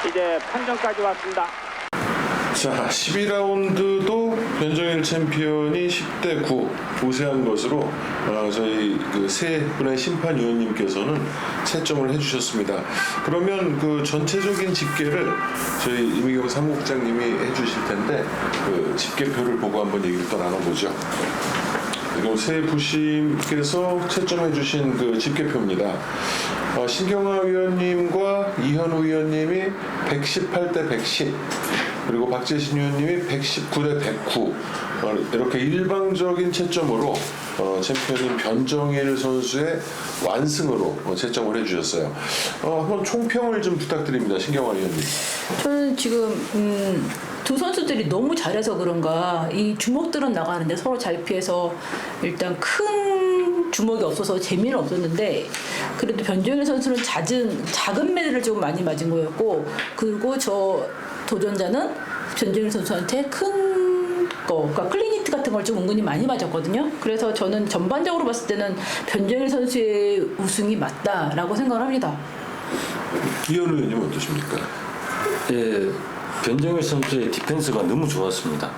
이제 판정까지 왔습니다. 자, 12라운드도 변정일 챔피언이 10대 9 우세한 것으로 저희 그 세 분의 심판위원님께서는 채점을 해주셨습니다. 그러면 그 전체적인 집계를 저희 이미경 사무국장님이 해주실 텐데 그 집계표를 보고 한번 얘기를 또 나눠보죠. 지금 세 부심께서 채점해주신 그 집계표입니다. 신경화 위원님과 이현우 위원님이 118대 110, 그리고 박재신 위원님이 119대 109, 이렇게 일방적인 채점으로 챔피언인 변정일 선수의 완승으로 채점을 해주셨어요. 한번 총평을 좀 부탁드립니다, 신경화 위원님. 저는 지금 두 선수들이 너무 잘해서 그런가 이 주먹들은 나가는데 서로 잘 피해서 일단 큰 주먹이 없어서 재미는 없었는데, 그래도 변정일 선수는 작은 매를 좀 많이 맞은 거였고, 그리고 저 도전자는 변정일 선수한테 큰 거, 그러니까 클린히트 같은 걸 좀 은근히 많이 맞았거든요. 그래서 저는 전반적으로 봤을 때는 변정일 선수의 우승이 맞다라고 생각을 합니다. 이현우 위원님 어떠십니까? 예, 변정일 선수의 디펜스가 너무 좋았습니다.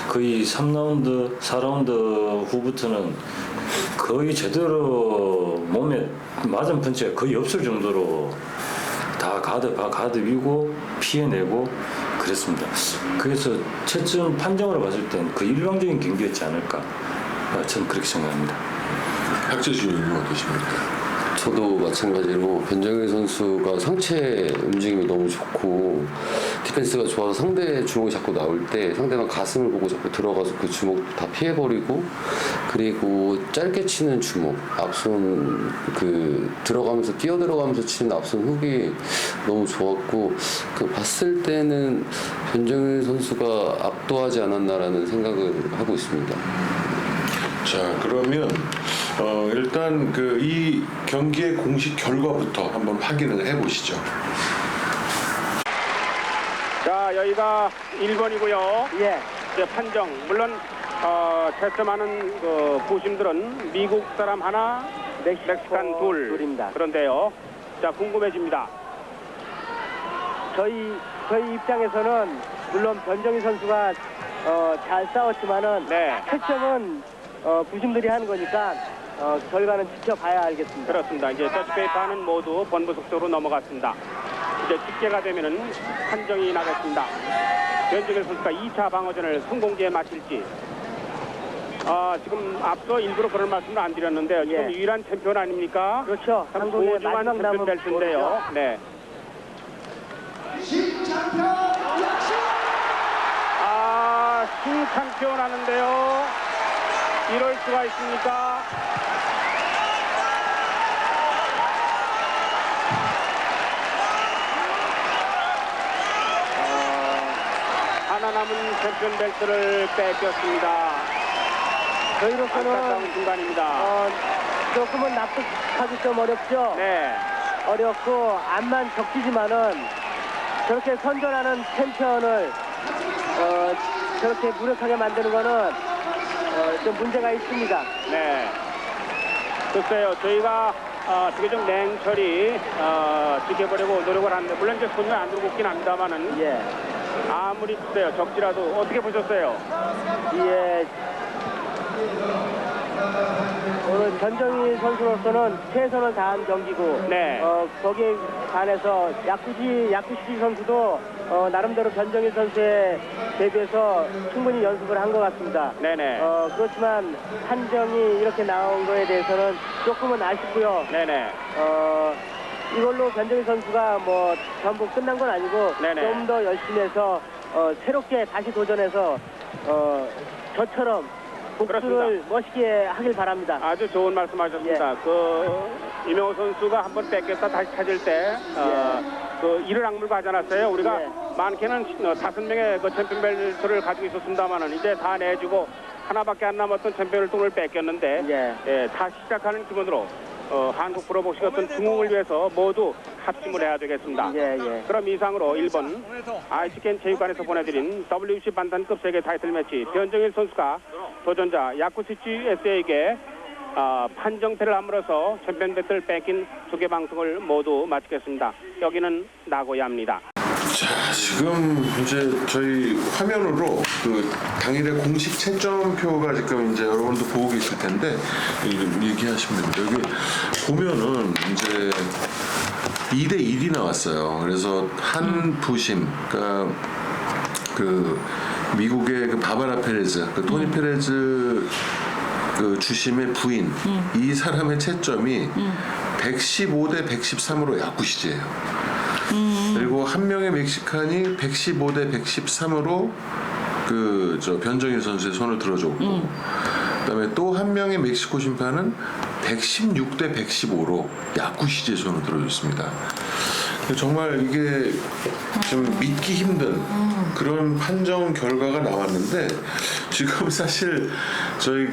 거의 3라운드, 4라운드 후부터는 거의 제대로 몸에 맞은 펀치가 거의 없을 정도로 다 가드 위고 피해내고 그랬습니다. 그래서 채점 판정으로 봤을 땐 그 일방적인 경기였지 않을까, 저는 그렇게 생각합니다. 박재신 위원님 어떠십니까? 저도 마찬가지로 변정일 선수가 상체 움직임이 너무 좋고 디펜스가 좋아서 상대 주먹이 자꾸 나올 때 상대방 가슴을 보고 자꾸 들어가서 그 주먹 다 피해버리고, 그리고 짧게 치는 주먹, 앞손 들어가면서 뛰어 들어가면서 치는 앞손 훅이 너무 좋았고, 봤을 때는 변정일 선수가 압도하지 않았나라는 생각을 하고 있습니다. 자, 그러면 일단 이 경기의 공식 결과부터 한번 확인을 해보시죠. 자, 여기가 1번이고요. 예. 이제 판정, 물론 채점하는 그 부심들은 미국 사람 하나, 멕시칸 둘입니다. 그런데요, 자, 궁금해집니다. 저희 입장에서는 물론 변정일 선수가 잘 싸웠지만은 네. 채점은 부심들이 하는 거니까 결과는 지켜봐야 알겠습니다. 그렇습니다. 이제 저지페이퍼는 모두 본부 속도로 넘어갔습니다. 이제 집계가 되면은 판정이 나겠습니다. 변정일 선수가 2차 방어전을 성공기에 마칠지. 지금 앞서 일부러 그런 말씀을 안 드렸는데요. 지금 유일한 챔피언 아닙니까? 그렇죠. 참 한국의 소중한 마지막 남은 챔피언 벨트인데요. 네. 신챔피언 하는데요. 이럴 수가 있습니까? 하나 남은 챔피언 벨트를 뺏겼습니다. 저희로서는 안타까운 순간입니다. 조금은 납득하기 좀 어렵죠. 네. 어렵고 암만 적지지만은 저렇게 선전하는 챔피언을 저렇게 무력하게 만드는 거는 좀 문제가 있습니다. 네. 글쎄요, 저희가 비교적 냉철히 지켜보려고 노력을 하는데, 물론 이제 손을 안 들고 있긴 합니다만은, 예. 아무리 글쎄요, 적지라도 어떻게 보셨어요? 예. 오늘 변정일 선수로서는 최선을 다한 경기고, 네. 거기에 반해서 야쿠시 선수도 나름대로 변정일 선수에 대비해서 충분히 연습을 한 것 같습니다. 네네. 그렇지만 판정이 이렇게 나온 거에 대해서는 조금은 아쉽고요. 네네. 이걸로 변정일 선수가 뭐 전부 끝난 건 아니고 네네. 좀 더 열심히 해서 새롭게 다시 도전해서 저처럼 복수를 그렇습니다. 멋있게 하길 바랍니다. 아주 좋은 말씀하셨습니다. 이명호 선수가 한번 뺏겼다 다시 찾을 때 이를 악물고 하지 않았어요. 우리가 많게는 5명의 그 챔피언 벨트를 가지고 있었습니다만은 이제 다 내주고 하나밖에 안 남았던 챔피언을 또 오늘 뺏겼는데 다시 시작하는 기분으로 한국 프로복싱 어떤 중흥을 위해서 모두 합심을 해야 되겠습니다. 그럼 이상으로 1번 아이치켄 체육관에서 보내드린 WBC 반탄급 세계 타이틀 매치, 변정일 선수가 도전자 야쿠시치 에스에게 판정패를 아물어서 챔피언 배틀을 뺏긴 소개 방송을 모두 마치겠습니다. 여기는 나고야입니다. 자, 지금 이제 저희 화면으로 당일의 공식 채점표가 지금 이제 여러분도 보고 계실 텐데, 얘기하시면 됩니다. 여기 보면은 이제 2대 1이 나왔어요. 그래서 한 부심, 그러니까 미국의 바바라 페레즈, 토니 페레즈 주심의 부인, 이 사람의 채점이 115대 113으로 야쿠시제예요. 그리고 한 명의 멕시칸이 115대 113으로 변정일 선수의 손을 들어줬고, 그다음에 또 한 명의 멕시코 심판은 116대 115로 야쿠시제 손을 들어줬습니다. 정말 이게 좀 믿기 힘든 그런 판정 결과가 나왔는데, 지금 사실 저희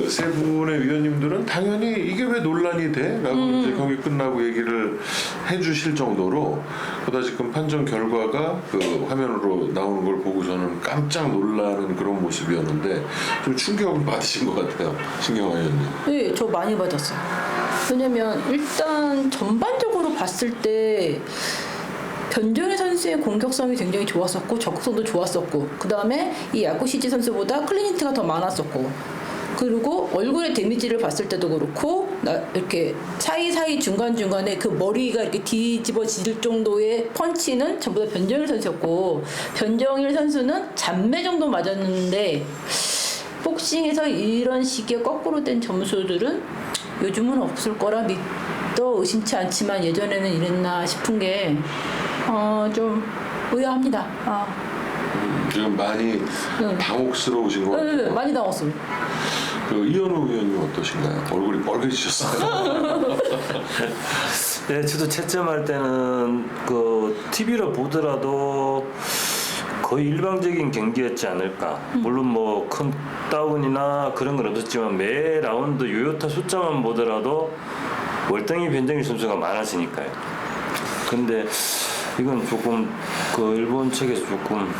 세 분의 위원님들은 당연히 이게 왜 논란이 돼? 라고 이제 경기 끝나고 얘기를 해주실 정도로, 그러다 지금 판정 결과가 화면으로 나오는 걸 보고 저는 깜짝 놀라는 그런 모습이었는데, 좀 충격을 받으신 것 같아요, 신경화 의원님. 네, 저 많이 받았어요. 왜냐면 일단 전반적으로 봤을 때 변정일 선수의 공격성이 굉장히 좋았었고 적극성도 좋았었고, 그 다음에 이 야쿠시지 선수보다 클린히트가 더 많았었고, 그리고 얼굴의 데미지를 봤을 때도 그렇고 이렇게 사이사이 중간중간에 그 머리가 이렇게 뒤집어질 정도의 펀치는 전부 다 변정일 선수였고, 변정일 선수는 잔매 정도 맞았는데, 복싱에서 이런 식의 거꾸로 된 점수들은 요즘은 없을 거라 믿어 의심치 않지만 예전에는 이랬나 싶은 게 좀 의아합니다. 지금 많이 당혹스러우신 것 같아요. 네, 많이 당황했어요. 이현우 의원님 어떠신가요? 얼굴이 빨개지셨어요. 네, 저도 채점할 때는 TV로 보더라도 거의 일방적인 경기였지 않을까. 물론 뭐 큰 다운이나 그런 건 없었지만 매 라운드 유효타 숫자만 보더라도 월등히 변정일 선수가 많아지니까요. 근데 이건 조금 일본 측에서 조금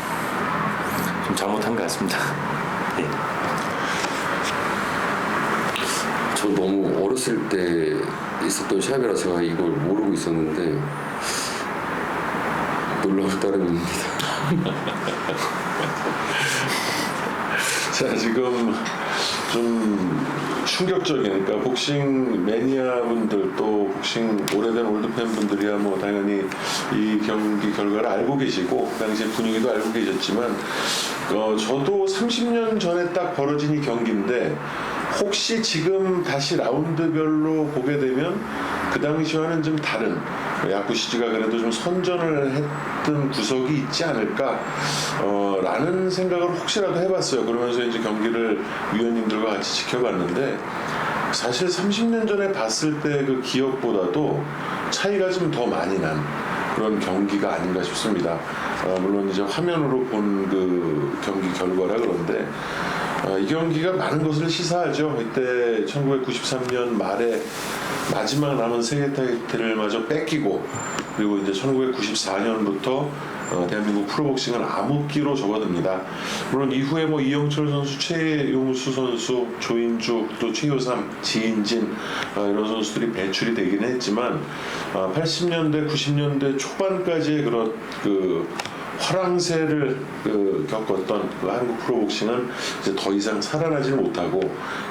좀 잘못한 것 같습니다. 예. 저 너무 어렸을 때 있었던 시합이라 제가 이걸 모르고 있었는데 놀라울 따름입니다. 자, 지금 좀 충격적인, 그러니까 복싱 매니아 분들, 또 복싱 오래된 올드팬 분들이야 뭐 당연히 이 경기 결과를 알고 계시고 그 당시 분위기도 알고 계셨지만, 저도 30년 전에 딱 벌어진 이 경기인데, 혹시 지금 다시 라운드별로 보게 되면 그 당시와는 좀 다른, 야쿠시지가 그래도 좀 선전을 했던 구석이 있지 않을까 라는 생각을 혹시라도 해봤어요. 그러면서 이제 경기를 위원님들과 같이 지켜봤는데, 사실 30년 전에 봤을 때 그 기억보다도 차이가 좀 더 많이 난 그런 경기가 아닌가 싶습니다. 물론 이제 화면으로 본 그 경기 결과라 그런데, 이 경기가 많은 것을 시사하죠. 이때 1993년 말에 마지막 남은 세계 타이틀을 마저 뺏기고, 그리고 이제 1994년부터 대한민국 프로복싱은 암흑기로 접어듭니다. 물론 이후에 뭐 이영철 선수, 최용수 선수, 조인주, 또 최효삼, 지인진 이런 선수들이 배출이 되긴 했지만, 80년대, 90년대 초반까지의 그런 화랑세를 겪었던 한국 프로복싱은 이제 더 이상 살아나지는 못하고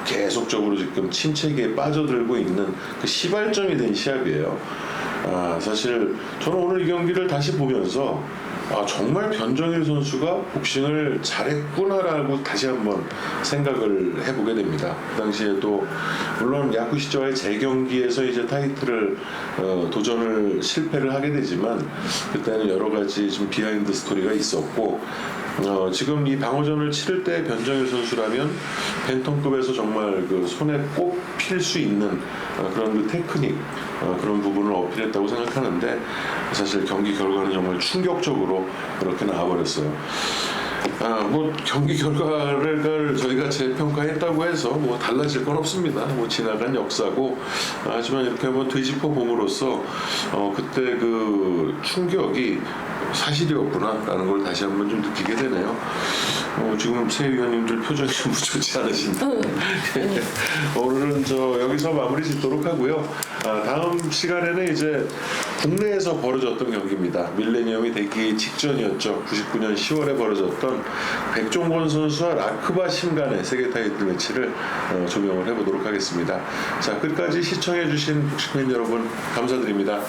계속적으로 지금 침체기에 빠져들고 있는 그 시발점이 된 시합이에요. 사실 저는 오늘 이 경기를 다시 보면서 정말 변정일 선수가 복싱을 잘했구나라고 다시 한번 생각을 해보게 됩니다. 그 당시에도 물론 야쿠시지와의 재경기에서 이제 타이틀을 도전을 실패를 하게 되지만, 그때는 여러 가지 좀 비하인드 스토리가 있었고, 지금 이 방어전을 치를 때 변정일 선수라면 벤턴급에서 정말 손에 꼭 필 수 있는 그런 테크닉, 그런 부분을 어필했다고 생각하는데, 사실 경기 결과는 정말 충격적으로 그렇게 나와버렸어요. 뭐 경기 결과를 저희가 재평가했다고 해서 뭐 달라질 건 없습니다. 뭐 지나간 역사고, 하지만 이렇게 한번 되짚어 봄으로써 그때 그 충격이 사실이었구나라는 걸 다시 한번 좀 느끼게 되네요. 지금 새 위원님들 표정이 좀 좋지 않으신데 오늘은 여기서 마무리 짓도록 하고요. 다음 시간에는 이제 국내에서 벌어졌던 경기입니다. 밀레니엄이 되기 직전이었죠. 99년 10월에 벌어졌던 백종권 선수와 라크바 심간의 세계 타이틀 매치를 조명을 해보도록 하겠습니다. 자, 끝까지 시청해주신 복식팬 여러분 감사드립니다.